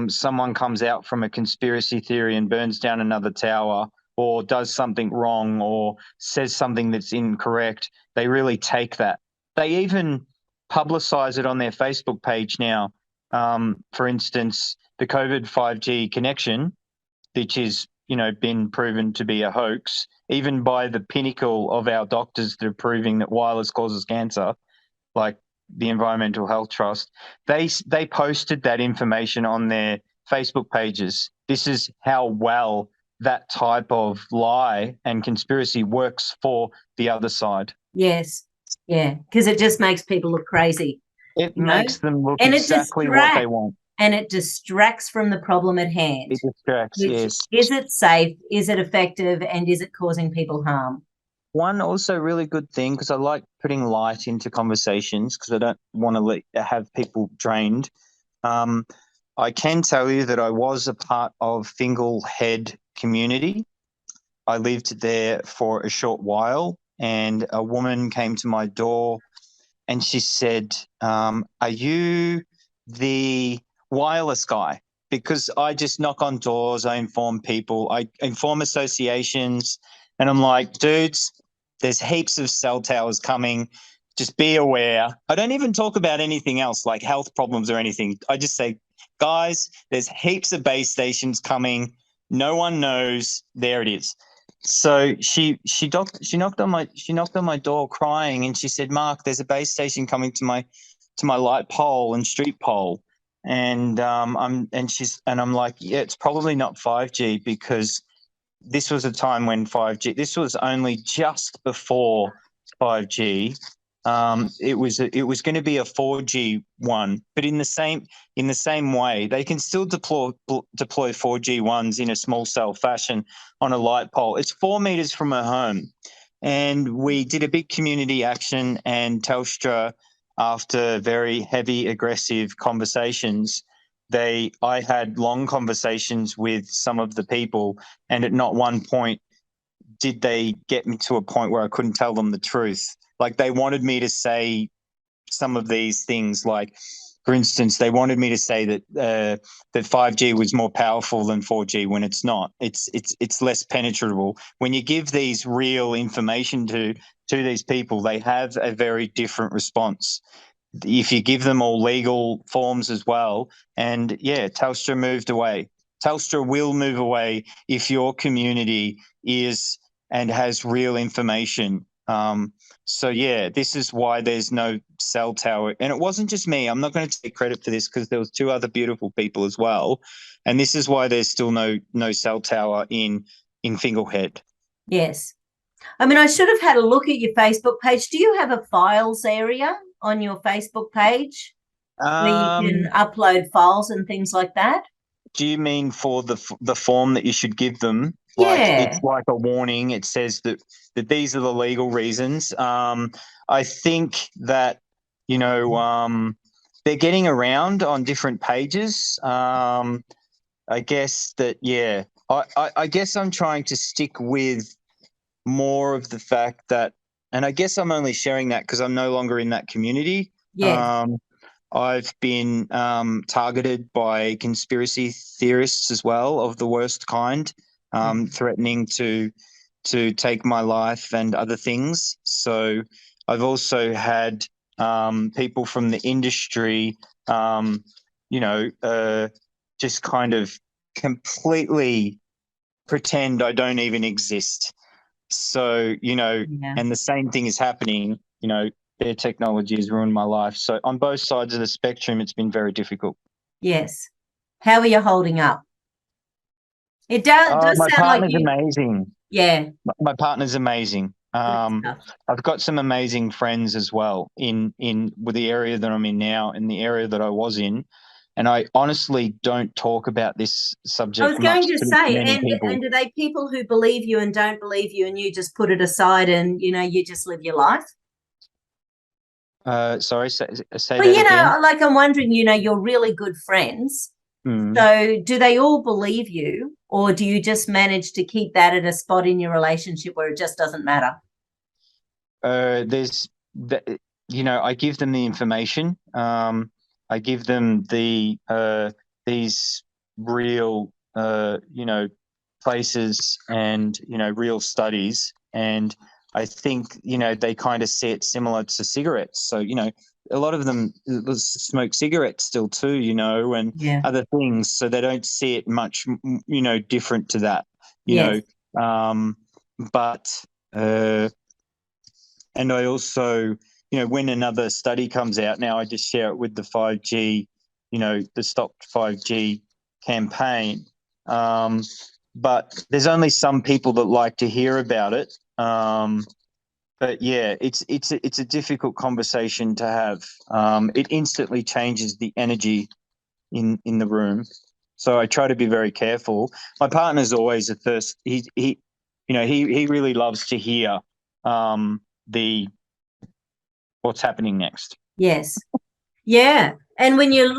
someone comes out from a conspiracy theory and burns down another tower or does something wrong or says something that's incorrect, they really take that. They even publicize it on their Facebook page now. For instance, the COVID 5G connection, which is, been proven to be a hoax, even by the pinnacle of our doctors that are proving that wireless causes cancer, like the Environmental Health Trust. They posted that information on their Facebook pages. This is how well that type of lie and conspiracy works for the other side. Yes. Yeah. Because it just makes people look crazy, It you know, makes them look and it exactly what they distracts. want. And it distracts from the problem at hand, It distracts, which yes. is it safe? Is it effective? And is it causing people harm? One also really good thing, because I like putting light into conversations because I don't want to have people drained. I can tell you that I was a part of Fingal Head community. I lived there for a short while, and a woman came to my door and she said, are you the wireless guy? Because I just knock on doors, I inform people, I inform associations, and I'm like, dudes, there's heaps of cell towers coming. Just be aware. I don't even talk about anything else like health problems or anything. I just say, guys, there's heaps of base stations coming. No one knows. There it is. So she knocked on my door crying, and she said, Mark, there's a base station coming to my light pole and street pole. And I'm like, yeah, it's probably not 5G, because this was a time when 5G, this was only just before 5G. It was going to be a 4G one, but in the same way, they can still deploy 4G ones in a small cell fashion on a light pole. It's 4 meters from her home, and we did a big community action. And Telstra, after very heavy, aggressive conversations, I had long conversations with some of the people, and at not one point did they get me to a point where I couldn't tell them the truth. Like, they wanted me to say some of these things, like, for instance, they wanted me to say that that 5G was more powerful than 4G, when it's not. It's less penetrable. When you give these real information to these people, they have a very different response if you give them all legal forms as well. And yeah, Telstra moved away. Telstra will move away if your community is and has real information. So yeah, this is why there's no cell tower. And it wasn't just me. I'm not going to take credit for this, because there was 2 other beautiful people as well. And this is why there's still no cell tower in Finglehead. Yes. I mean, I should have had a look at your Facebook page. Do you have a files area on your Facebook page where you can upload files and things like that? Do you mean for the form that you should give them? Like, Yeah. it's like a warning. It says that these are the legal reasons. I think that, they're getting around on different pages. I guess that, yeah. I guess I'm trying to stick with more of the fact that, and I guess I'm only sharing that because I'm no longer in that community. Yes. I've been targeted by conspiracy theorists as well, of the worst kind, threatening to take my life and other things. So I've also had people from the industry, just kind of completely pretend I don't even exist. So, Yeah. and the same thing is happening, their technology has ruined my life. So on both sides of the spectrum, it's been very difficult. Yes. How are you holding up? It does My sound like partner's you. amazing. Yeah. My partner's amazing. Good stuff. I've got some amazing friends as well in with the area that I'm in now, in the area that I was in, and I honestly don't talk about this I subject was much going to to say, many people. and are they people who believe you and don't believe you, and you just put it aside and you just live your life? Sorry, say Well, that again. like I'm wondering, you're really good friends. Hmm. So do they all believe you, or do you just manage to keep that at a spot in your relationship where it just doesn't matter? There's the, I give them the information. I give them these real places and real studies, and I think they kind of see it similar to cigarettes. So a lot of them smoke cigarettes still too, and Yeah. other things. So they don't see it much different to that, you Yes. know. But and I also, when another study comes out, now I just share it with the 5G, the Stop 5G campaign. But there's only some people that like to hear about it. But yeah, it's a difficult conversation to have. It instantly changes the energy in the room. So I try to be very careful. My partner's always a thirst. He really loves to hear the what's happening next. Yes. Yeah. And when you're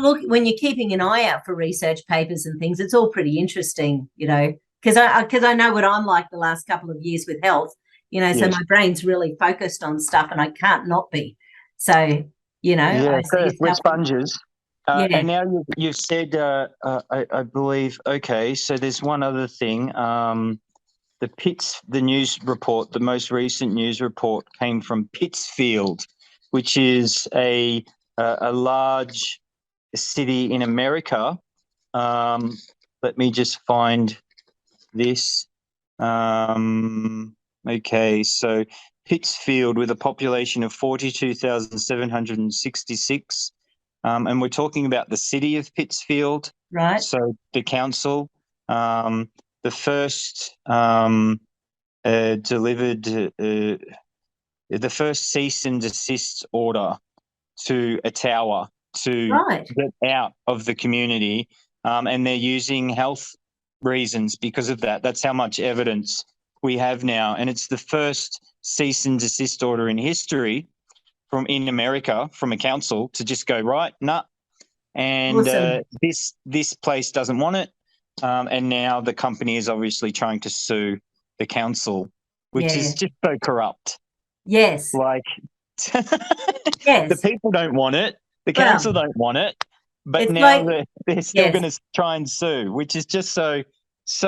keeping an eye out for research papers and things, it's all pretty interesting, because I know what I'm like the last couple of years with health, so Yes. my brain's really focused on stuff and I can't not be. So, Yeah, I see we're stuff. sponges. Yeah. And now you've said, I believe, okay, so there's one other thing. The news report, the most recent news report came from Pittsfield, which is a large city in America. Let me just find this. Okay, so Pittsfield with a population of 42,766. And we're talking about the city of Pittsfield. Right. So the council, the first delivered the first cease and desist order to a tower to Right. get out of the community, and they're using health reasons because of that. That's how much evidence we have now, and it's the first cease and desist order in history in America from a council to just go right, nah, and Awesome. this place doesn't want it, and now the company is obviously trying to sue the council, which Yeah. is just so corrupt. Yes. Like the Yes. people don't want it, the Well, council don't want it, but it's now like, they're still yes, going to try and sue, which is just so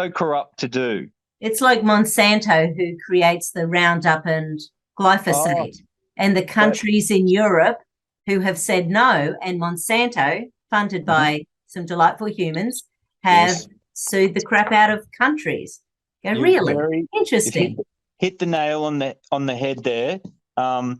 corrupt to do. it's like Monsanto who creates the Roundup and Oh, glyphosate, and the that countries in Europe who have said no, and Monsanto, funded mhm. by some delightful humans, have Yes, sued the crap out of countries. Go, you really very you've interesting. hit the nail on the head there. Um,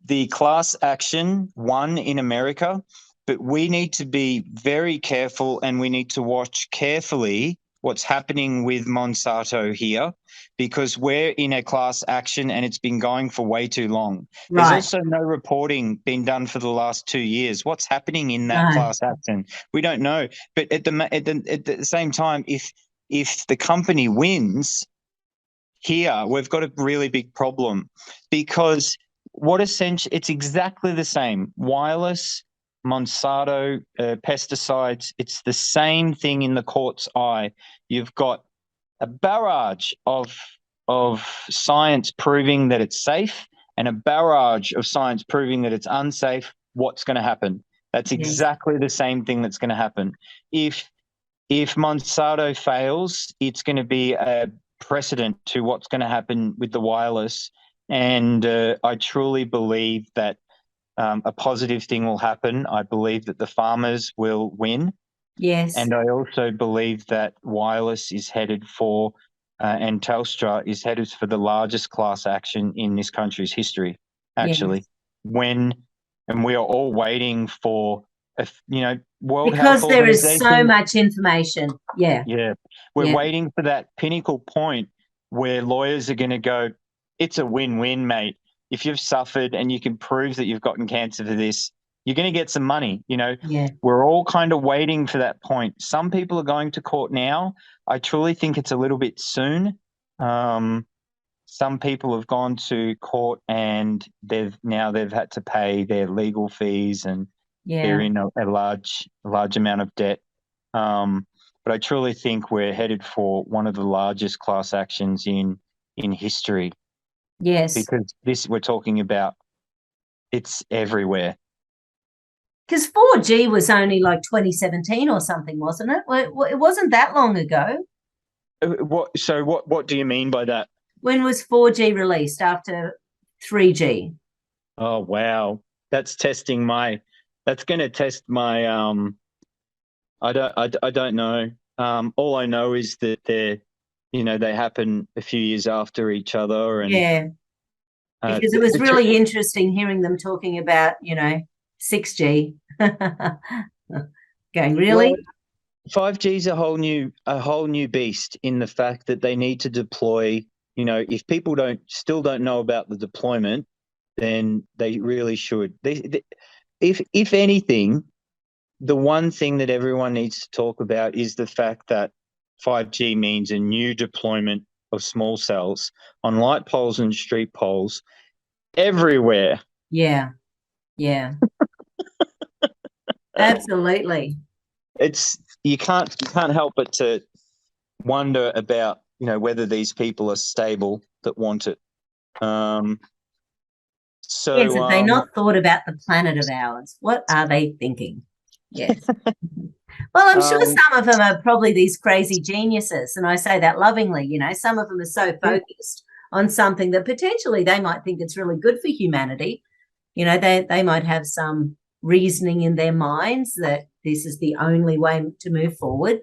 the class action won in America, but we need to be very careful and we need to watch carefully what's happening with Monsanto here, because we're in a class action and it's been going for way too long. There's Right. also no reporting been done for the last 2 years. What's happening in that No. class action? We don't know. But at the same time, if the company wins, here we've got a really big problem, because it's exactly the same wireless, Monsanto, pesticides. It's the same thing in the court's eye. You've got a barrage of science proving that it's safe and a barrage of science proving that it's unsafe. What's going to happen? That's Yes. exactly the same thing that's going to happen. If Monsanto fails, it's going to be a precedent to what's going to happen with the wireless. And I truly believe that a positive thing will happen. I believe that the farmers will win. Yes. And I also believe that wireless is headed for, and Telstra is headed for the largest class action in this country's history, actually. Yes. And we are all waiting for, World Health Because there is so Organization. much information. Yeah. Yeah, we're Yeah. waiting for that pinnacle point where lawyers are going to go, it's a win-win, mate. If you've suffered and you can prove that you've gotten cancer for this, you're going to get some money. Yeah. We're all kind of waiting for that point. Some people are going to court now. I truly think it's a little bit soon. Some people have gone to court and they've had to pay their legal fees, and they're in a large amount of debt. But I truly think we're headed for one of the largest class actions in history. Yes. Because this we're talking about, it's everywhere. Because 4G was only like 2017 or something, wasn't it? Well, it wasn't that long ago. What do you mean by that? When was 4G released after 3G? Oh, wow. That's going to test my, I don't know. All I know is that they happen a few years after each other. And because it was really interesting hearing them talking about, 6G. Going, really? Well, 5G is a whole new beast in the fact that they need to deploy. If people still don't know about the deployment, then they really should. If anything, the one thing that everyone needs to talk about is the fact that 5G means a new deployment of small cells on light poles and street poles everywhere. Yeah. Absolutely. You can't help but to wonder about whether these people are stable that want it. Yes, have they not thought about the planet of ours? What are they thinking? Yes. Well, I'm sure some of them are probably these crazy geniuses, and I say that lovingly. Some of them are so focused on something that potentially they might think it's really good for humanity. They might have some reasoning in their minds that this is the only way to move forward.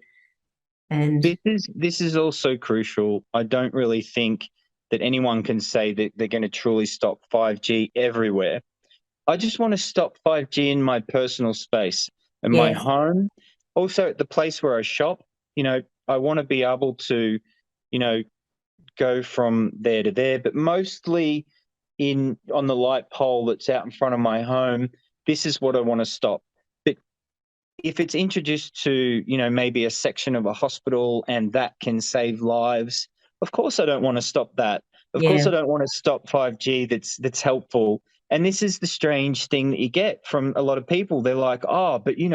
And this is also crucial. I don't really think that anyone can say that they're going to truly stop 5G everywhere. I just want to stop 5G in my personal space, in my home, also at the place where I shop. I want to be able to, go from there to there, but mostly on the light pole that's out in front of my home. This is what I want to stop. But if it's introduced to, maybe a section of a hospital and that can save lives, of course I don't want to stop that. Of course I don't want to stop 5G that's helpful. And this is the strange thing that you get from a lot of people. They're like, oh, but you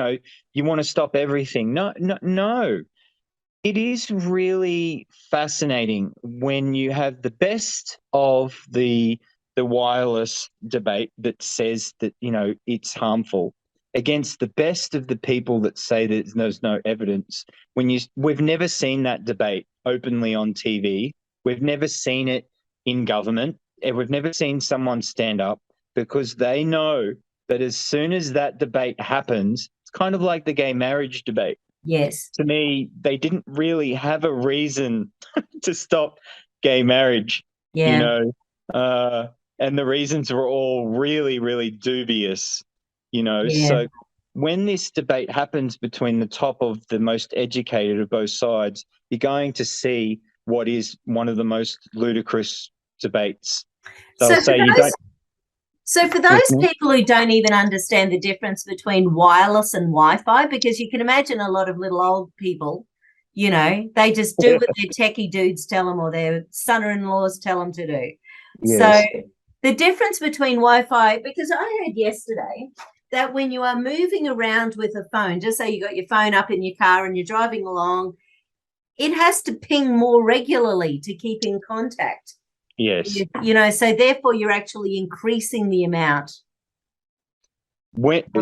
want to stop everything. No. It is really fascinating when you have the best of the wireless debate that says that, it's harmful, against the best of the people that say that there's no evidence. We've never seen that debate openly on TV. We've never seen it in government. And we've never seen someone stand up, because they know that as soon as that debate happens, it's kind of like the gay marriage debate. Yes. To me, they didn't really have a reason to stop gay marriage, and the reasons were all really, really dubious, So when this debate happens between the top of the most educated of both sides, you're going to see what is one of the most ludicrous debates. They'll say you don't. So for those people who don't even understand the difference between wireless and Wi-Fi, because you can imagine a lot of little old people, they just do what their techie dudes tell them or their son-in-laws tell them to do. Yes. So the difference between Wi-Fi, because I heard yesterday that when you are moving around with a phone, just say you got your phone up in your car and you're driving along, it has to ping more regularly to keep in contact. Yes. So therefore you're actually increasing the amount.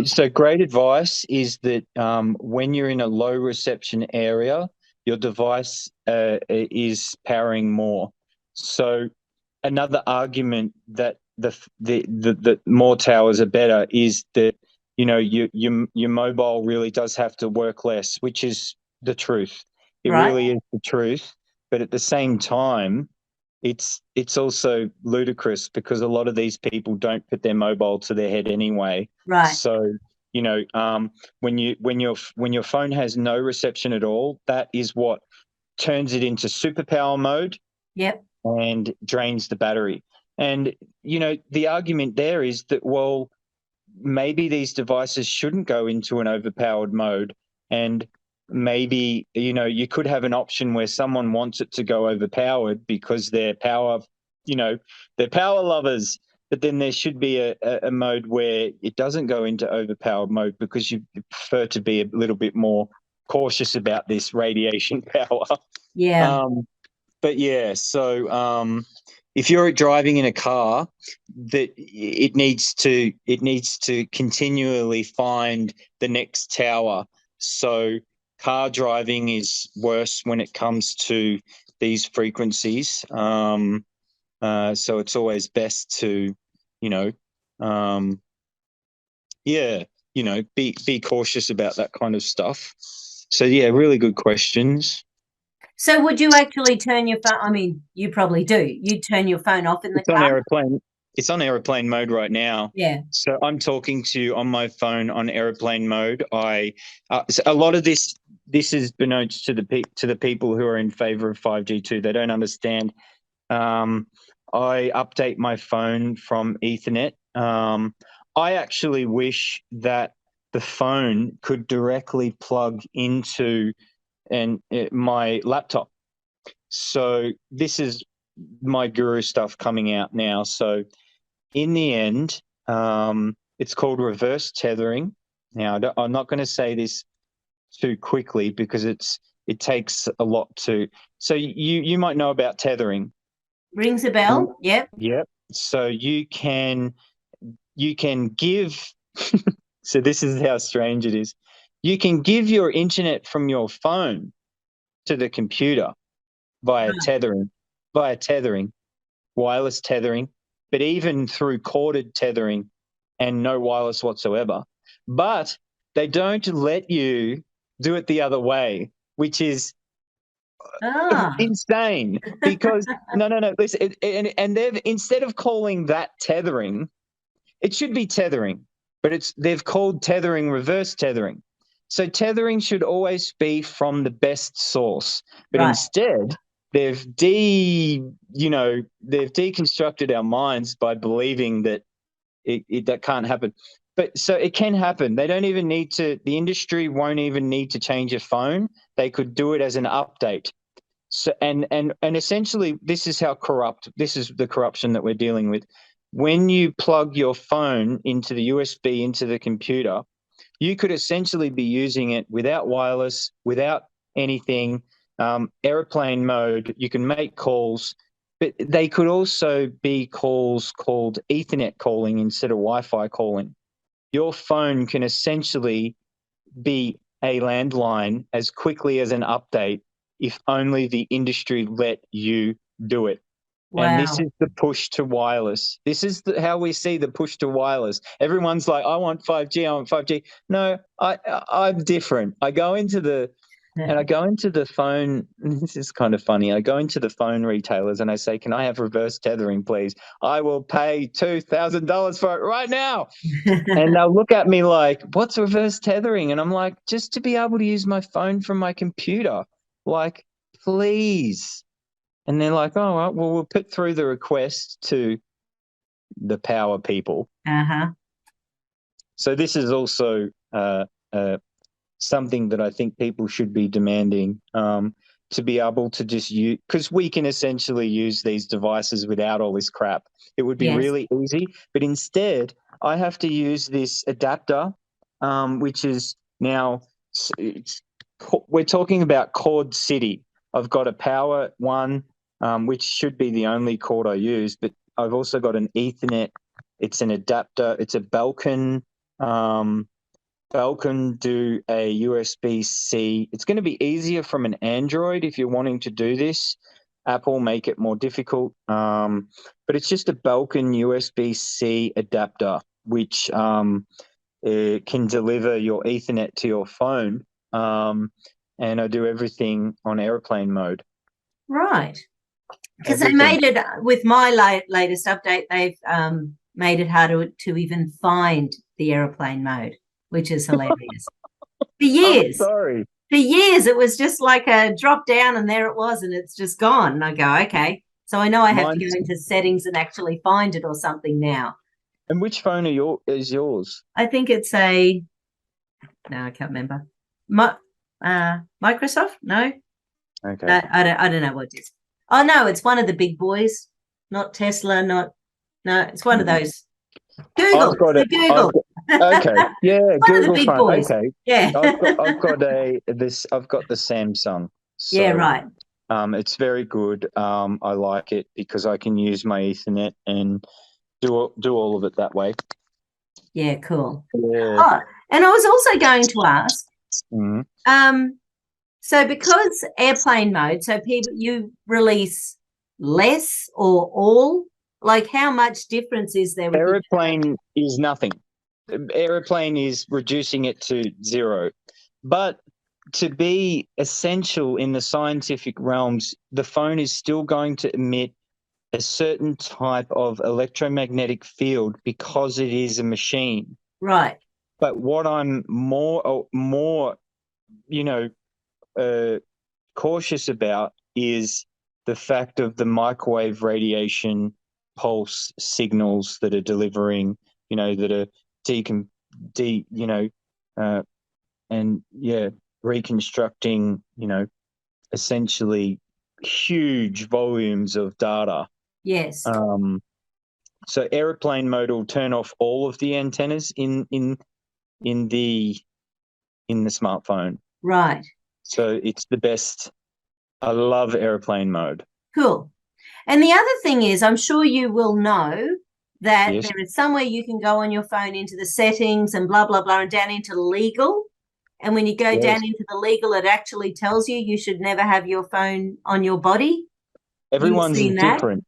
So great advice is that when you're in a low reception area, your device is powering more. So another argument that the more towers are better is that your mobile really does have to work less, which is the truth. It really is the truth. But at the same time, it's also ludicrous, because a lot of these people don't put their mobile to their head anyway. Right. So when your phone has no reception at all, that is what turns it into superpower mode. Yep. and drains the battery. And, the argument there is that, well, maybe these devices shouldn't go into an overpowered mode. And maybe, you could have an option where someone wants it to go overpowered because they're they're power lovers. But then there should be a mode where it doesn't go into overpowered mode because you prefer to be a little bit more cautious about this radiation power. Yeah. But yeah, so if you're driving in a car, that it needs to continually find the next tower. So car driving is worse when it comes to these frequencies. So it's always best to, be cautious about that kind of stuff. So yeah, really good questions. So would you actually turn your phone? I mean, you probably do. You turn your phone off in the car? It's on airplane mode right now. Yeah. So I'm talking to you on my phone on airplane mode. So a lot of this is beknownst to the people who are in favor of 5G too. They don't understand. I update my phone from Ethernet. I actually wish that the phone could directly plug into my laptop. So this is my guru stuff coming out now. So in the end, it's called reverse tethering. Now, I'm not going to say this too quickly because it takes a lot to. So you might know about tethering. Rings a bell. Yep. Yep. So you can give. So this is how strange it is. You can give your internet from your phone to the computer via tethering, wireless tethering, but even through corded tethering and no wireless whatsoever. But they don't let you do it the other way, which is insane. Because no, listen, and they've, instead of calling that tethering, it should be tethering, but they've called tethering reverse tethering. So tethering should always be from the best source, but Right. instead they've deconstructed our minds by believing that that can't happen. But so it can happen. They don't even need to. The industry won't even need to change your phone. They could do it as an update. So and essentially, this is the corruption that we're dealing with. When you plug your phone into the USB into the computer, you could essentially be using it without wireless, without anything, airplane mode. You can make calls, but they could also be calls called Ethernet calling instead of Wi-Fi calling. Your phone can essentially be a landline as quickly as an update if only the industry let you do it. Wow. And this is the push to wireless. This is how we see the push to wireless. Everyone's like, I want 5G, I want 5G. No, I'm different. I go into the phone. This is kind of funny. I go into the phone retailers and I say, can I have reverse tethering, please? I will pay $2,000 for it right now. And they'll look at me like, what's reverse tethering? And I'm like, just to be able to use my phone from my computer. Like, please. And they're like, oh, well, we'll put through the request to the power people. So this is also something that I think people should be demanding, to be able to just use, because we can essentially use these devices without all this crap. It would be really easy, but instead I have to use this adapter, which is now, we're talking about Cord City. I've got a Power One, which should be the only cord I use, but I've also got an Ethernet. It's an adapter. It's a Belkin. Belkin do a USB-C. It's going to be easier from an Android if you're wanting to do this. Apple make it more difficult. But it's just a Belkin USB-C adapter, which can deliver your Ethernet to your phone. And I do everything on airplane mode. Right. Because they made it with my latest update, they've made it harder to even find the airplane mode, which is hilarious. For years. I'm sorry. for years it was just like a drop down and there it was and it's just gone. And I go, okay. So I know I have to go into settings and actually find it or something now. And which phone is yours? I think it's no, I can't remember. Microsoft? No. Okay. No, I don't know what it is. Oh no, it's one of the big boys, not Tesla, no, it's one of those. Google. I've got it. Google. Okay. Yeah, One of the Google big phone. boys. Okay. Yeah. I've got the Samsung. So, yeah, right. it's very good. I like it because I can use my Ethernet and do all of it that way. Yeah, cool. Yeah. Oh, and I was also going to ask, so because airplane mode, so people, you release less or all, like how much difference is there? Aeroplane is nothing. Aeroplane is reducing it to zero. But to be essential in the scientific realms, the phone is still going to emit a certain type of electromagnetic field because it is a machine. Right. But what I'm more cautious about is the fact of the microwave radiation pulse signals that are delivering, that are reconstructing, essentially huge volumes of data. Yes. So airplane mode will turn off all of the antennas in the smartphone. Right. So it's the best. I love airplane mode. Cool. And the other thing is, I'm sure you will know that Yes. there is somewhere you can go on your phone into the settings and blah, blah, blah, and down into legal. And when you go down into the legal, it actually tells you should never have your phone on your body. Everyone's is different.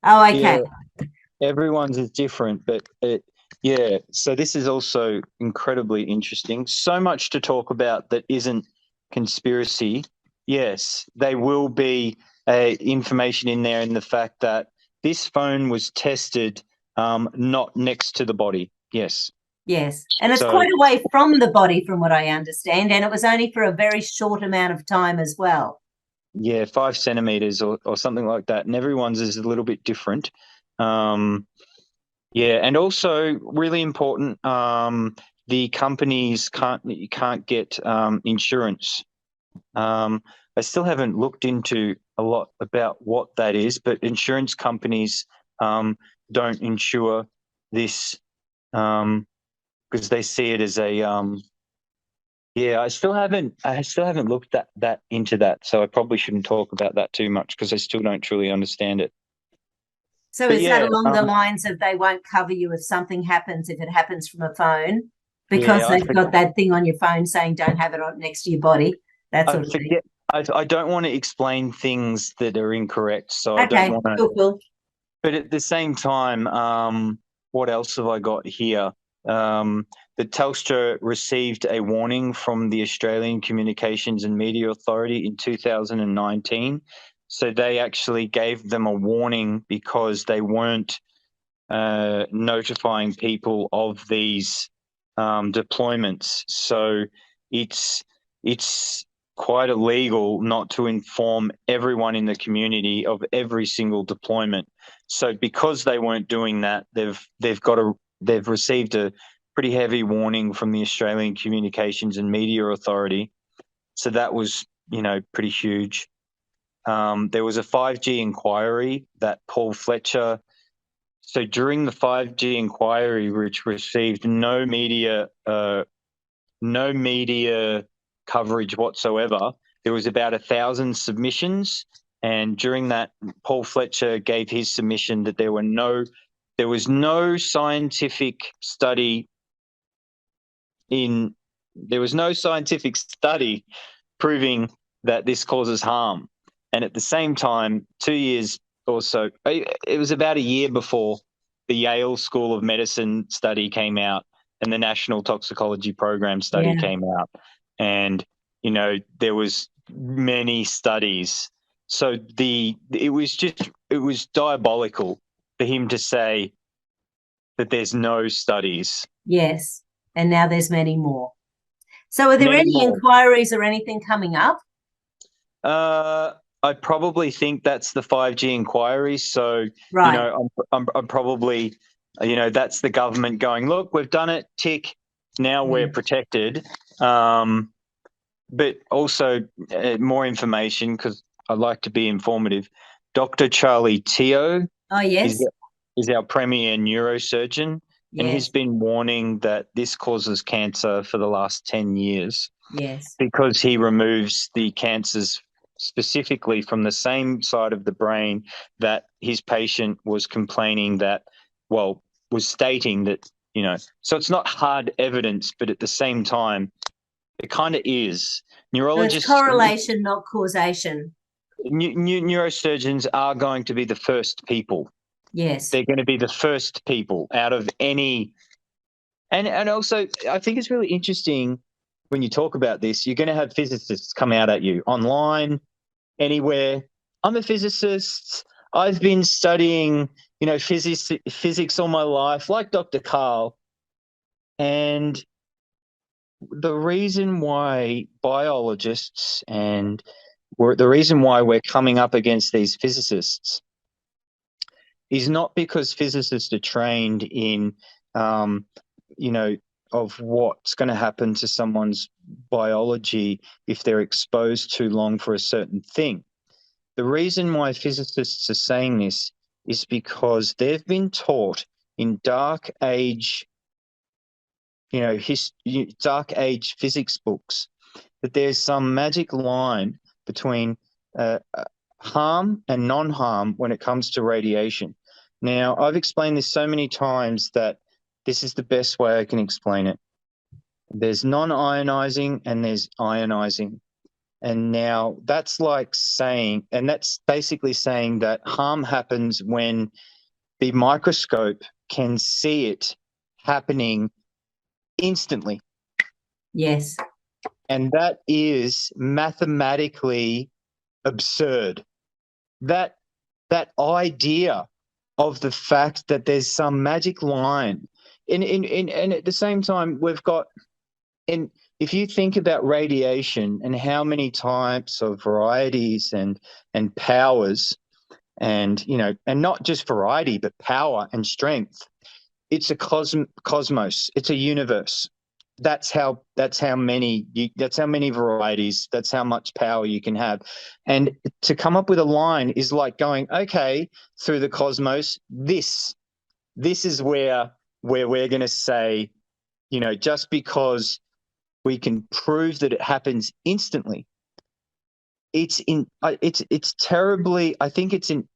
Oh, okay. Yeah, everyone's is different, but so this is also incredibly interesting. So much to talk about that isn't conspiracy. Yes, there will be information in there in the fact that this phone was tested not next to the body. Yes. Yes. And it's quite away from the body, from what I understand. And it was only for a very short amount of time as well. Yeah, 5 centimeters or something like that. And everyone's is a little bit different. And also really important, the companies can't get insurance. I still haven't looked into a lot about what that is, but insurance companies don't insure this because they see it as a I still haven't looked that into that, so I probably shouldn't talk about that too much because I still don't truly understand it. So is that along the lines of they won't cover you if something happens, if it happens from a phone, because they've got that thing on your phone saying don't have it next to your body? That sort of thing. I don't want to explain things that are incorrect, so okay. I don't want to. Cool. But at the same time, what else have I got here? That Telstra received a warning from the Australian Communications and Media Authority in 2019. So they actually gave them a warning because they weren't notifying people of these deployments. So it's quite illegal not to inform everyone in the community of every single deployment. So because they weren't doing that, they've received a pretty heavy warning from the Australian Communications and Media Authority. So that was, pretty huge. There was a 5G inquiry that Paul Fletcher. So during the 5G inquiry, which received no media coverage whatsoever, there was about 1,000 submissions. And during that, Paul Fletcher gave his submission that there was no scientific study proving that this causes harm. And at the same time, 2 years or so, it was about a year before the Yale School of Medicine study came out and the National Toxicology Program study came out. And, there was many studies. So it was diabolical for him to say that there's no studies. Yes. And now there's many more. So are there Many any more. inquiries or anything coming up? I probably think that's the 5G inquiries. So, Right. I'm probably, that's the government going, look, we've done it, tick, now we're protected. But also more information, because I like to be informative. Dr. Charlie Teo Oh, yes. is our premier neurosurgeon, and he's Yes. been warning that this causes cancer for the last 10 years Yes. because he removes the cancers specifically from the same side of the brain that his patient was complaining that, well, was stating that, so it's not hard evidence, but at the same time, it kind of is. So it's Neurologists, correlation, not causation. neurosurgeons are going to be the first people. Yes. They're going to be the first people out of any. And also, I think it's really interesting when you talk about this. You're going to have physicists come out at you online, anywhere. I'm a physicist. I've been studying, physics all my life, like Dr. Carl. And the reason why biologists and the reason why we're coming up against these physicists is not because physicists are trained in, of what's going to happen to someone's biology if they're exposed too long for a certain thing. The reason why physicists are saying this is because they've been taught in dark age, dark age physics books that there's some magic line between harm and non-harm when it comes to radiation. Now, I've explained this so many times that this is the best way I can explain it. There's non-ionizing and there's ionizing. And now that's like saying, and that's basically saying that harm happens when the microscope can see it happening instantly. Yes. And that is mathematically absurd. That idea of the fact that there's some magic line, and at the same time we've got, and if you think about radiation and how many types of varieties and powers, and and not just variety but power and strength, it's a cosmos, it's a universe. That's how many varieties, that's how much power you can have. And to come up with a line is like going, okay, through the cosmos, this is where we're going to say, just because we can prove that it happens instantly, it's terribly, I think it's an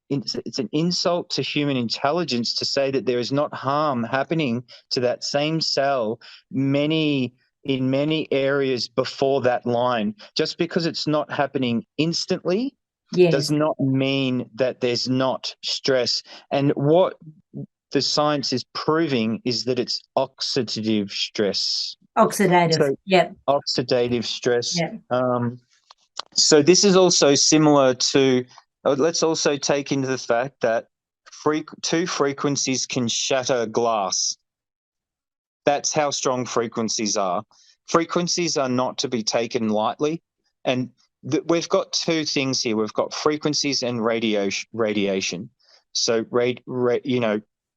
insult to human intelligence to say that there is not harm happening to that same cell in many areas before that line. Just because it's not happening instantly does not mean that there's not stress. And what the science is proving is that it's oxidative stress. Oxidative. So, yep. Oxidative stress. Yep. So this is also similar to, let's also take into the fact that two frequencies can shatter glass. That's how strong frequencies are. Frequencies are not to be taken lightly. And we've got two things here. We've got frequencies and radiation. So,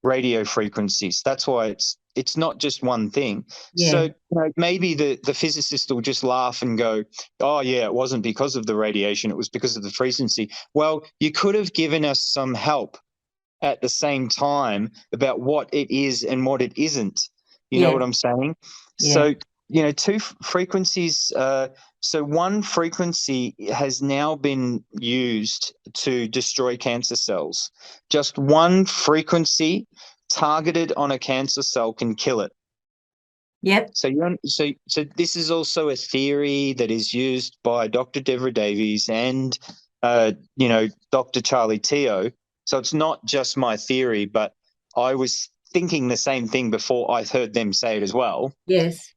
radio frequencies. That's why it's not just one thing. Yeah. So maybe the physicist will just laugh and go, oh yeah, it wasn't because of the radiation, it was because of the frequency. Well, you could have given us some help at the same time about what it is and what it isn't. You know what I'm saying? Yeah. So, two frequencies. So one frequency has now been used to destroy cancer cells. Just one frequency targeted on a cancer cell can kill it. Yep. So this is also a theory that is used by Dr. Deborah Davies and Dr. Charlie Teo. So it's not just my theory, but I was thinking the same thing before I heard them say it as well. Yes.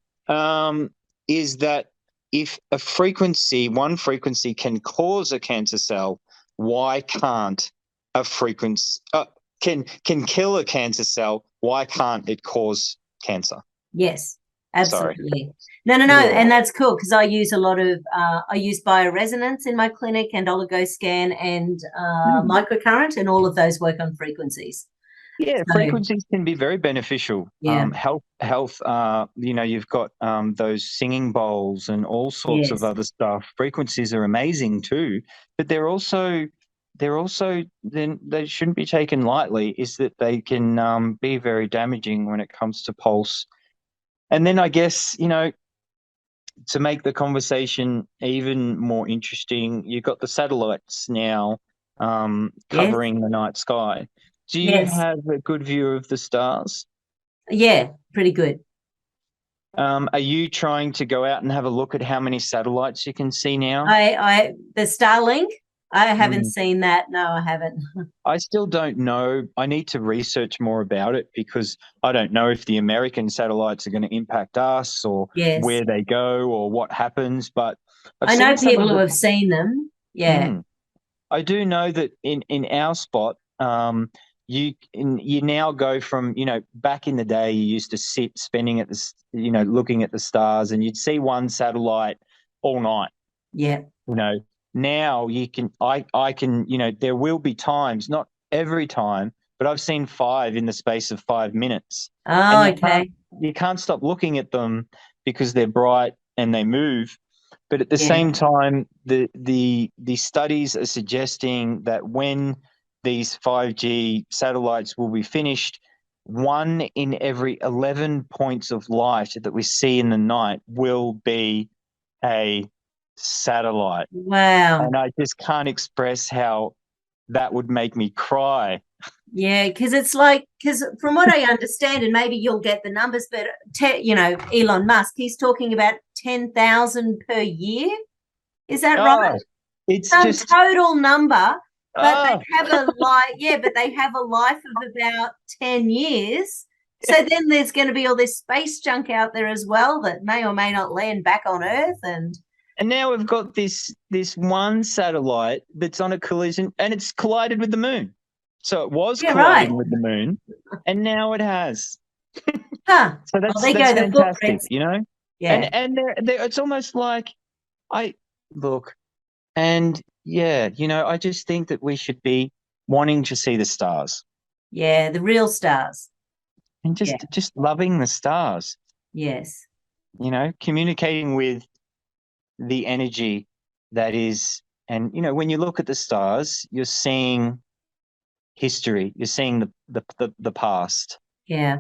Is that if one frequency can cause a cancer cell, why can't a frequency can kill a cancer cell? Why can't it cause cancer? Yes. Sorry. Absolutely. No. Yeah. And that's cool because I use a lot of, I use bioresonance in my clinic and oligoscan and microcurrent, and all of those work on frequencies. Yeah, So, frequencies can be very beneficial. yeah. Health. You've got those singing bowls and all sorts of Yes. other stuff. Frequencies are amazing too, but then they shouldn't be taken lightly. Is that they can be very damaging when it comes to pulse. And then I guess to make the conversation even more interesting, you've got the satellites now Yes. covering the night sky. Do you Yes. have a good view of the stars? Yeah. Pretty good. Are you trying to go out and have a look at how many satellites you can see now? The Starlink, I haven't Mm. seen that. No, I haven't. I still don't know. I need to research more about it because I don't know if the American satellites are going to impact us or Yes. where they go or what happens. But I've I know seen some people of who the. have seen them. Yeah. I do know that in our spot, you now go from back in the day you used to sit spending at the looking at the stars and you'd see one satellite all night. Yeah. Now you can I can there will be times, not every time, but I've seen 5 in the space of 5 minutes, and Oh, okay. you can't stop looking at them because they're bright and they move. But at the Yeah. same time, the studies are suggesting that when these 5G satellites will be finished, 1 in every 11 points of light that we see in the night will be a satellite. Wow. And I just can't express how that would make me cry. Yeah, because from what I understand, and maybe you'll get the numbers, but Elon Musk, he's talking about 10,000 per year. Is that right? Oh, it's Some just total number, but oh, they have a life of about 10 years. So then there's going to be all this space junk out there as well that may or may not land back on Earth. And now we've got this one satellite that's on a collision and it's collided with the moon. So it was yeah, colliding right. with the moon, and now it has. Huh. So Well, there that's go the fantastic, footprints. And Yeah. it's almost like I look, and I just think that we should be wanting to see the stars Yeah, the real stars. and Yeah. just loving the stars, Yes. communicating with the energy that is. And when you look at the stars, you're seeing history, you're seeing the past. Yeah.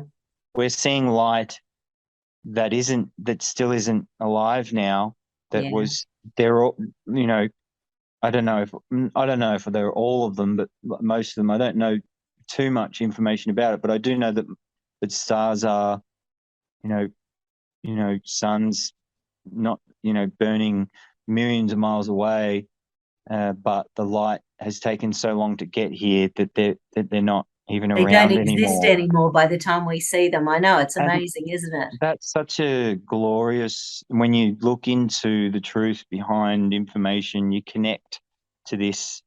We're seeing light that still isn't alive now, that Yeah. was there all. I don't know if they're all of them, but most of them. I don't know too much information about it, but I do know that stars are, suns not, burning millions of miles away, but the light has taken so long to get here that they're not even They don't around exist anymore. anymore by the time we see them. I know, it's And amazing, isn't it? that's such a glorious, when you look into the truth behind information, you connect to this,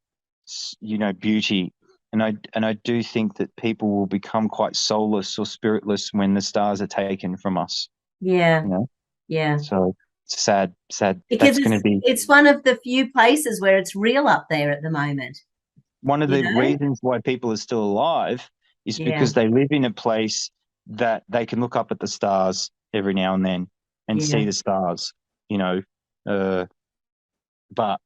beauty. And I do think that people will become quite soulless or spiritless when the stars are taken from us. Yeah. You know, Yeah. so sad. Because That's going to be it's one of the few places where it's real up there at the moment. one of You the know? reasons why people are still alive is Yeah. because they live in a place that they can look up at the stars every now and then and see Yeah. the stars, but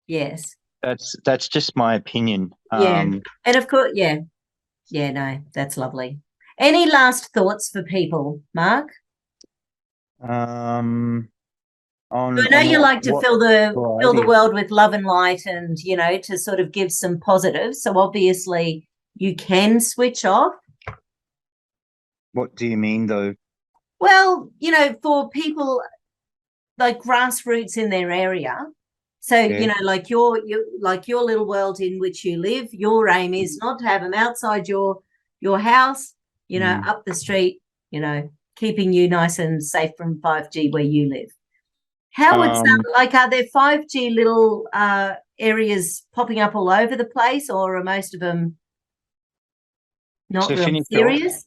Yes. that's just my opinion. Yeah. And of course, yeah. Yeah, no, that's lovely. Any last thoughts for people, Mark? On I know you like to what fill the variety? world with love and light and, to sort of give some positives. So obviously you can switch off. What do you mean though? Well, for people like grassroots in their area. So, Yeah. like your little world in which you live, your aim is not to have them outside your house, up the street, keeping you nice and safe from 5G where you live. How would are there 5G little areas popping up all over the place, or are most of them not To real finish off, serious?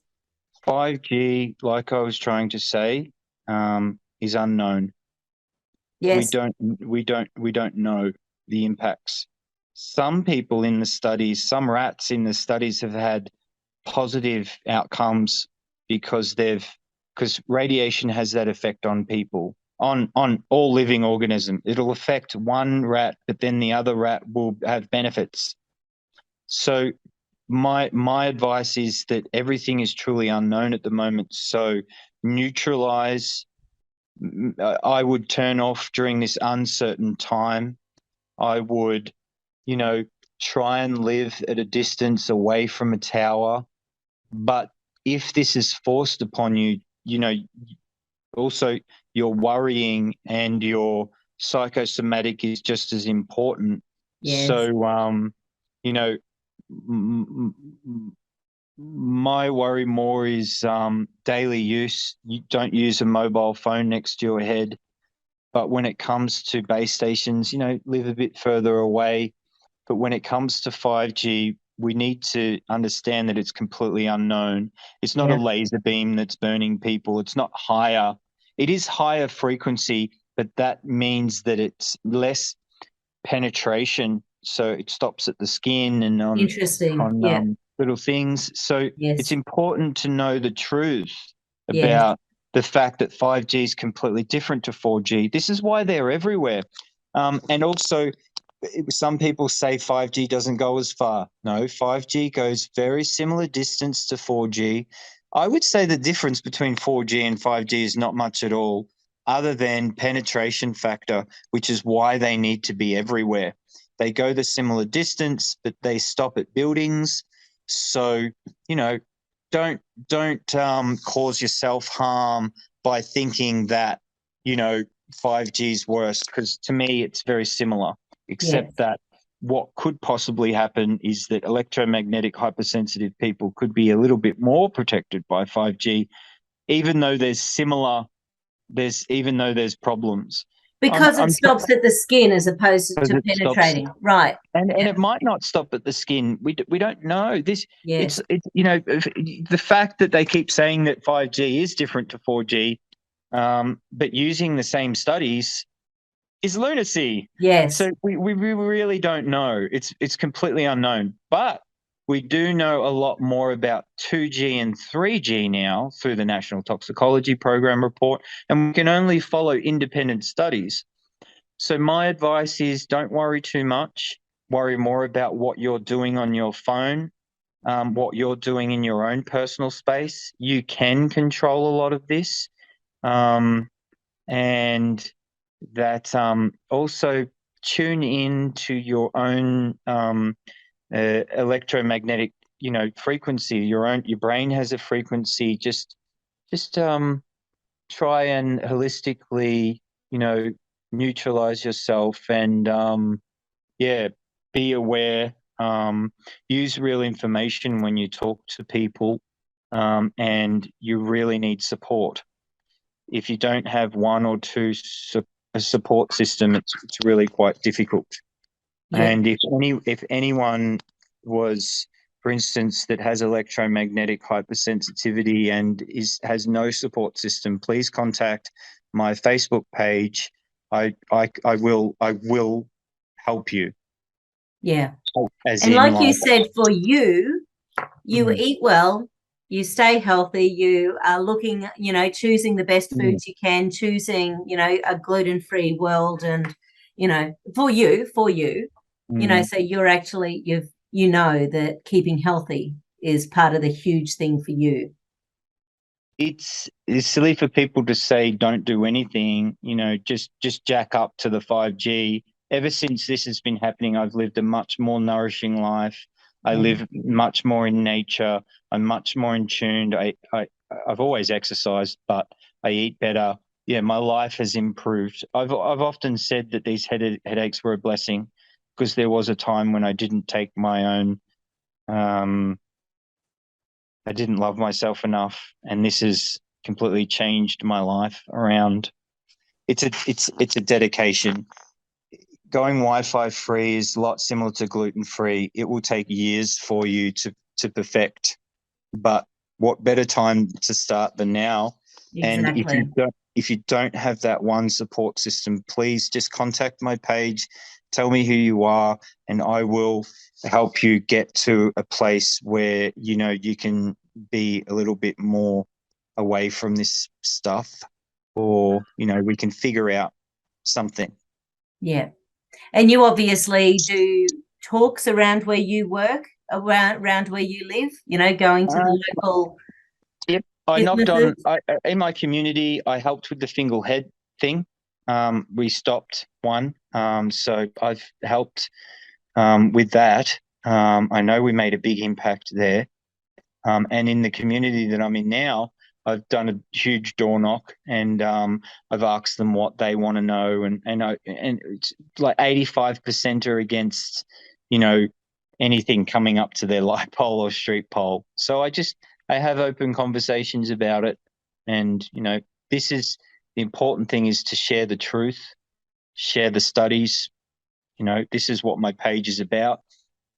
5G, like I was trying to say, is unknown. Yes. We don't know the impacts. Some people in the studies, some rats in the studies have had positive outcomes because radiation has that effect on people, on all living organism. It'll affect one rat, but then the other rat will have benefits. So my advice is that everything is truly unknown at the moment. So neutralize. I would turn off during this uncertain time. I would, try and live at a distance away from a tower. But if this is forced upon you, also your worrying and your psychosomatic is just as important. Yes. So, my worry more is daily use. You don't use a mobile phone next to your head. But when it comes to base stations, live a bit further away. But when it comes to 5G, we need to understand that it's completely unknown. It's not a laser beam that's burning people. It's not higher. It is higher frequency, but that means that it's less penetration. So it stops at the skin and on Interesting. Yeah. little things. So Yes. it's important to know the truth Yes. about the fact that 5G is completely different to 4G. This is why they're everywhere. And also, some people say 5G doesn't go as far. No, 5G goes very similar distance to 4G. I would say the difference between 4G and 5G is not much at all, other than penetration factor, which is why they need to be everywhere. They go the similar distance, but they stop at buildings. So, don't cause yourself harm by thinking that, 5G is worse, because to me it's very similar, except that what could possibly happen is that electromagnetic hypersensitive people could be a little bit more protected by 5G, even though there's problems. Because it stops at the skin as opposed to penetrating. Right. And it might not stop at the skin. We don't know this. Yes. It's the fact that they keep saying that 5G is different to 4G, but using the same studies is lunacy. Yes. So we really don't know. It's completely unknown. But we do know a lot more about 2G and 3G now through the National Toxicology Program report, and we can only follow independent studies. So my advice is don't worry too much. Worry more about what you're doing on your phone, what you're doing in your own personal space. You can control a lot of this. And that also tune in to your own electromagnetic, frequency. Your brain has a frequency. Just try and holistically, neutralize yourself and be aware. Use real information when you talk to people, and you really need support. If you don't have one or two a support system, it's really quite difficult. Yeah. And if anyone was, for instance, that has electromagnetic hypersensitivity and has no support system, please contact my Facebook page. I will help you. Yeah. And like you said, for you eat well, you stay healthy, you are looking, choosing the best foods you can, choosing, a gluten-free world, and, for you, so you're actually, that keeping healthy is part of the huge thing for you. It's silly for people to say don't do anything, just jack up to the 5G. Ever since this has been happening, I've lived a much more nourishing life. I live much more in nature. I'm much more in tune. I've always exercised, but I eat better. Yeah, my life has improved. I've often said that these headaches were a blessing, because there was a time when I didn't take my own. I didn't love myself enough, and this has completely changed my life around. It's a dedication. Going Wi-Fi free is a lot similar to gluten free. It will take years for you to perfect, but what better time to start than now? And if you don't have that one support system, please just contact my page, tell me who you are, and I will help you get to a place where, you know, you can be a little bit more away from this stuff, or, you know, we can figure out something. Yeah. And you obviously do talks around where you work, around where you live, you know, going to the local. Yep. I knocked on, businesses. in my community, I helped with the fingal head thing. We stopped one. So I've helped with that. I know we made a big impact there. And in the community that I'm in now, I've done a huge door knock, and I've asked them what they want to know, and it's like 85% are against, you know, anything coming up to their light pole or street pole. So I have open conversations about it, and, you know, this is the important thing, is to share the truth, share the studies. You know, this is what my page is about.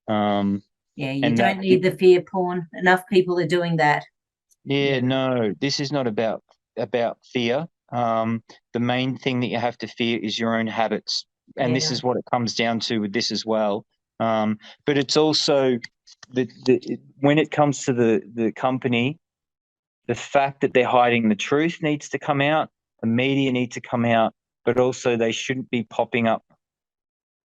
Yeah, you don't need the fear porn. Enough people are doing that. Yeah, no, this is not about fear. The main thing that you have to fear is your own habits, and this is what it comes down to with this as well. But it's also when it comes to the company, the fact that they're hiding the truth needs to come out. The media need to come out, but also they shouldn't be popping up,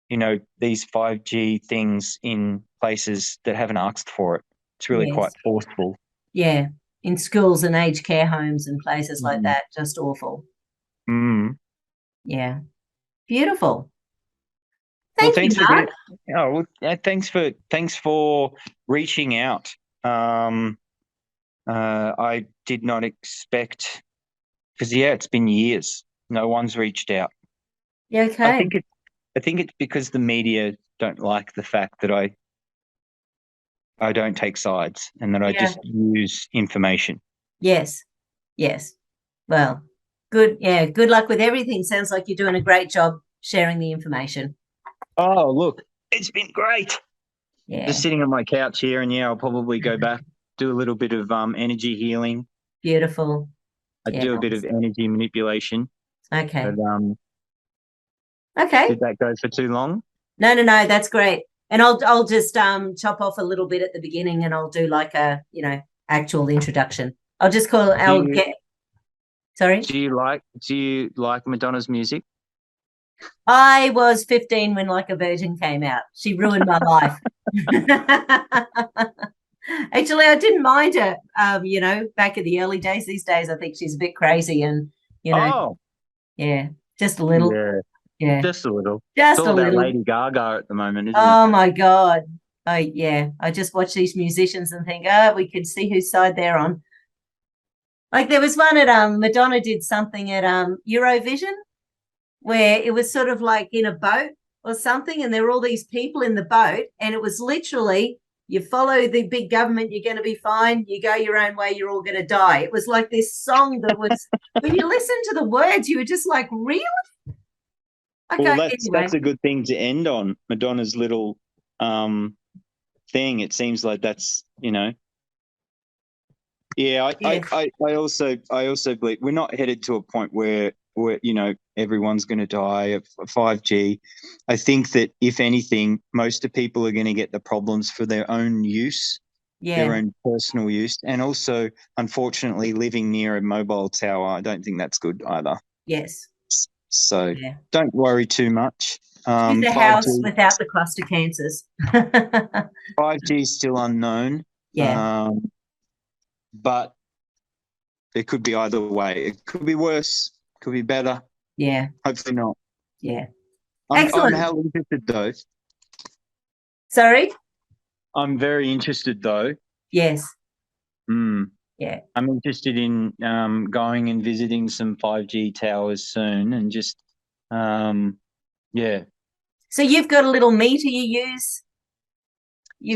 you know, these 5G things in places that haven't asked for it. It's really quite forceful. Yeah, in schools and aged care homes and places like that, just awful. Yeah, beautiful. Thank you, Mark. Thanks for reaching out. I did not expect, because it's been years. No one's reached out. Yeah, okay. I think it's because the media don't like the fact that I don't take sides, and that I just use information. Yes. Well, good. Yeah, good luck with everything. Sounds like you're doing a great job sharing the information. Oh, look, it's been great. Yeah. Just sitting on my couch here, and I'll probably go back, do a little bit of energy healing. Beautiful. I do a bit of energy manipulation. Okay. But, okay. Did that go for too long? No, that's great. And I'll just chop off a little bit at the beginning, and I'll do like a, you know, actual introduction. I'll just call. Sorry. Do you like Madonna's music? I was 15 when Like a Virgin came out. She ruined my life. Actually, I didn't mind her, you know, back in the early days. These days, I think she's a bit crazy, and, you know, yeah, just a little. Yeah. Just a little. Just it's all a about little. Lady Gaga at the moment, isn't it? Oh, my God. I just watch these musicians and think, we could see whose side they're on. Like there was one at Madonna did something at Eurovision, where it was sort of like in a boat or something, and there were all these people in the boat, and it was literally, you follow the big government, you're going to be fine. You go your own way, you're all going to die. It was like this song that was, when you listen to the words, you were just like, really? Okay, well, that's a good thing to end on, Madonna's little thing. It seems like that's, you know. Yeah, I also believe we're not headed to a point where you know, everyone's going to die of 5G. I think that if anything, most of people are going to get the problems for their own use, their own personal use, and also, unfortunately, living near a mobile tower. I don't think that's good either. Yes. So don't worry too much. Choose a house without the cluster cancers. 5G is still unknown. Yeah. But it could be either way. It could be worse, could be better. Yeah. Hopefully not. Yeah. Excellent. I'm hell interested though. Sorry? I'm very interested though. Yes. Yeah. I'm interested in going and visiting some 5G towers soon, and just yeah. So you've got a little meter you use?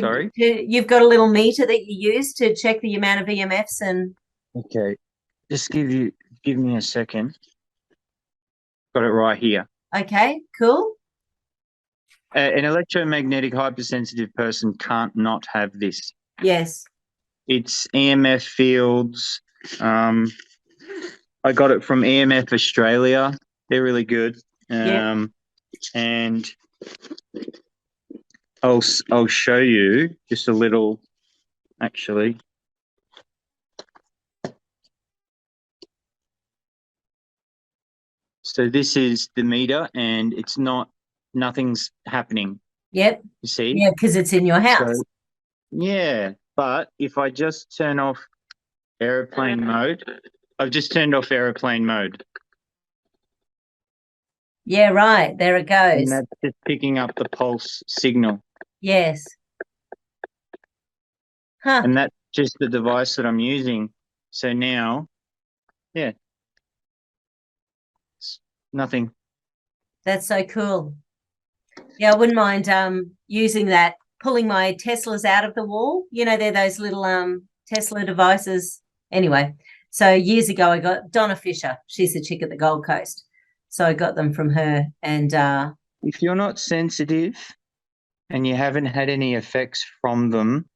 Sorry? You've got a little meter that you use to check the amount of EMFs and... Okay. Just give me a second. Got it right here. Okay, cool. An electromagnetic hypersensitive person can't not have this. Yes. It's EMF fields. I got it from EMF Australia. They're really good. Yeah. And I'll show you just a little, actually. So this is the meter, and it's nothing's happening. Yep. You see? Yeah, because it's in your house. So, yeah, but if I just turn off airplane mode, I've just turned off airplane mode. Yeah, right. There it goes. And that's just picking up the pulse signal. Yes. Huh. And that's just the device that I'm using. So now, yeah, it's nothing. That's so cool. Yeah, I wouldn't mind using that, pulling my Teslas out of the wall. You know, they're those little Tesla devices. Anyway, so years ago I got Donna Fisher. She's the chick at the Gold Coast. So I got them from her. And if you're not sensitive and you haven't had any effects from them,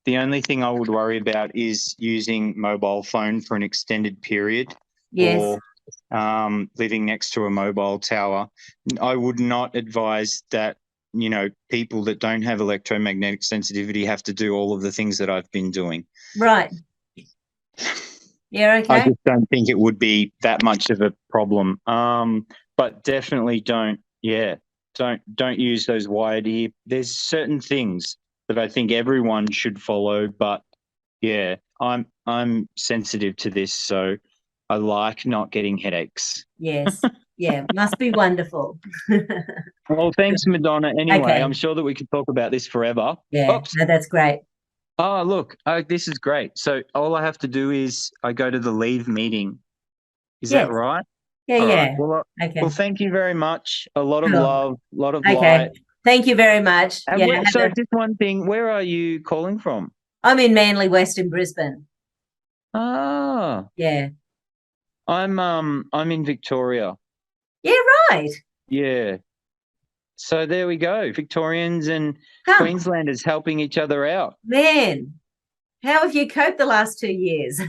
the only thing I would worry about is using mobile phone for an extended period. yes. Or living next to a mobile tower. I would not advise that, you know, people that don't have electromagnetic sensitivity have to do all of the things that I've been doing. Right. Yeah, okay. I just don't think it would be that much of a problem. But definitely don't use those wired ear. There's certain things that I think everyone should follow, but yeah, I'm sensitive to this, so I like not getting headaches. Yes. Yeah, must be wonderful. Well, thanks, Madonna. Anyway, Okay. I'm sure that we could talk about this forever. Yeah, Oops. no, that's great. Oh, look, this is great. So all I have to do is I go to the leave meeting. Is Yes. that right? Yeah, All yeah. right. Okay. Well, thank you very much. A lot of Cool. love, a lot of Okay. light. Thank you very much. And Yeah. so just one thing, where are you calling from? I'm in Manly, Western Brisbane. Ah, Yeah. I'm in Victoria. Yeah, right. Yeah. So there we go. Victorians and Huh. Queenslanders helping each other out. Man, how have you coped the last 2 years?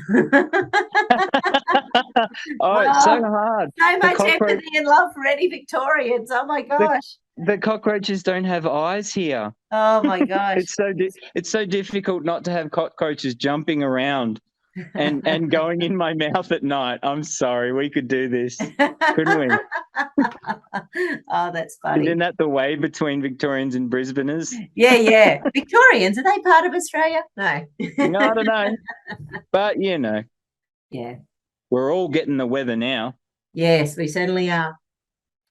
Oh, it's so hard. So much empathy and love for any Victorians. Oh my gosh. The cockroaches don't have eyes here. Oh my gosh. It's so difficult not to have cockroaches jumping around and going in my mouth at night. I'm sorry, we could do this, couldn't we? Oh, that's funny. Isn't that the way between Victorians and Brisbaneers? Yeah. Victorians, are they part of Australia? No. No, I don't know. But, you know. Yeah. We're all getting the weather now. Yes, we certainly are.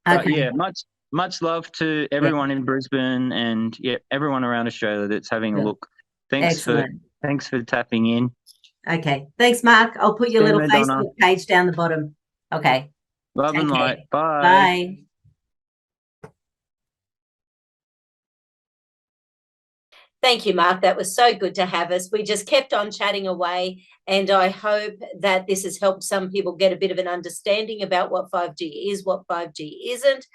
Okay. But yeah, much love to everyone in Brisbane and everyone around Australia that's having a look. Thanks for tapping in. Okay. Thanks, Mark. I'll put your little Facebook page down the bottom. Okay. Love and light. Bye. Bye. Thank you, Mark. That was so good to have us. We just kept on chatting away, and I hope that this has helped some people get a bit of an understanding about what 5G is, what 5G isn't,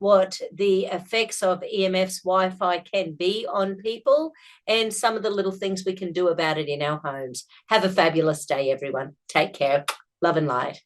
what the effects of EMF's Wi-Fi can be on people, and some of the little things we can do about it in our homes. Have a fabulous day, everyone. Take care. Love and light.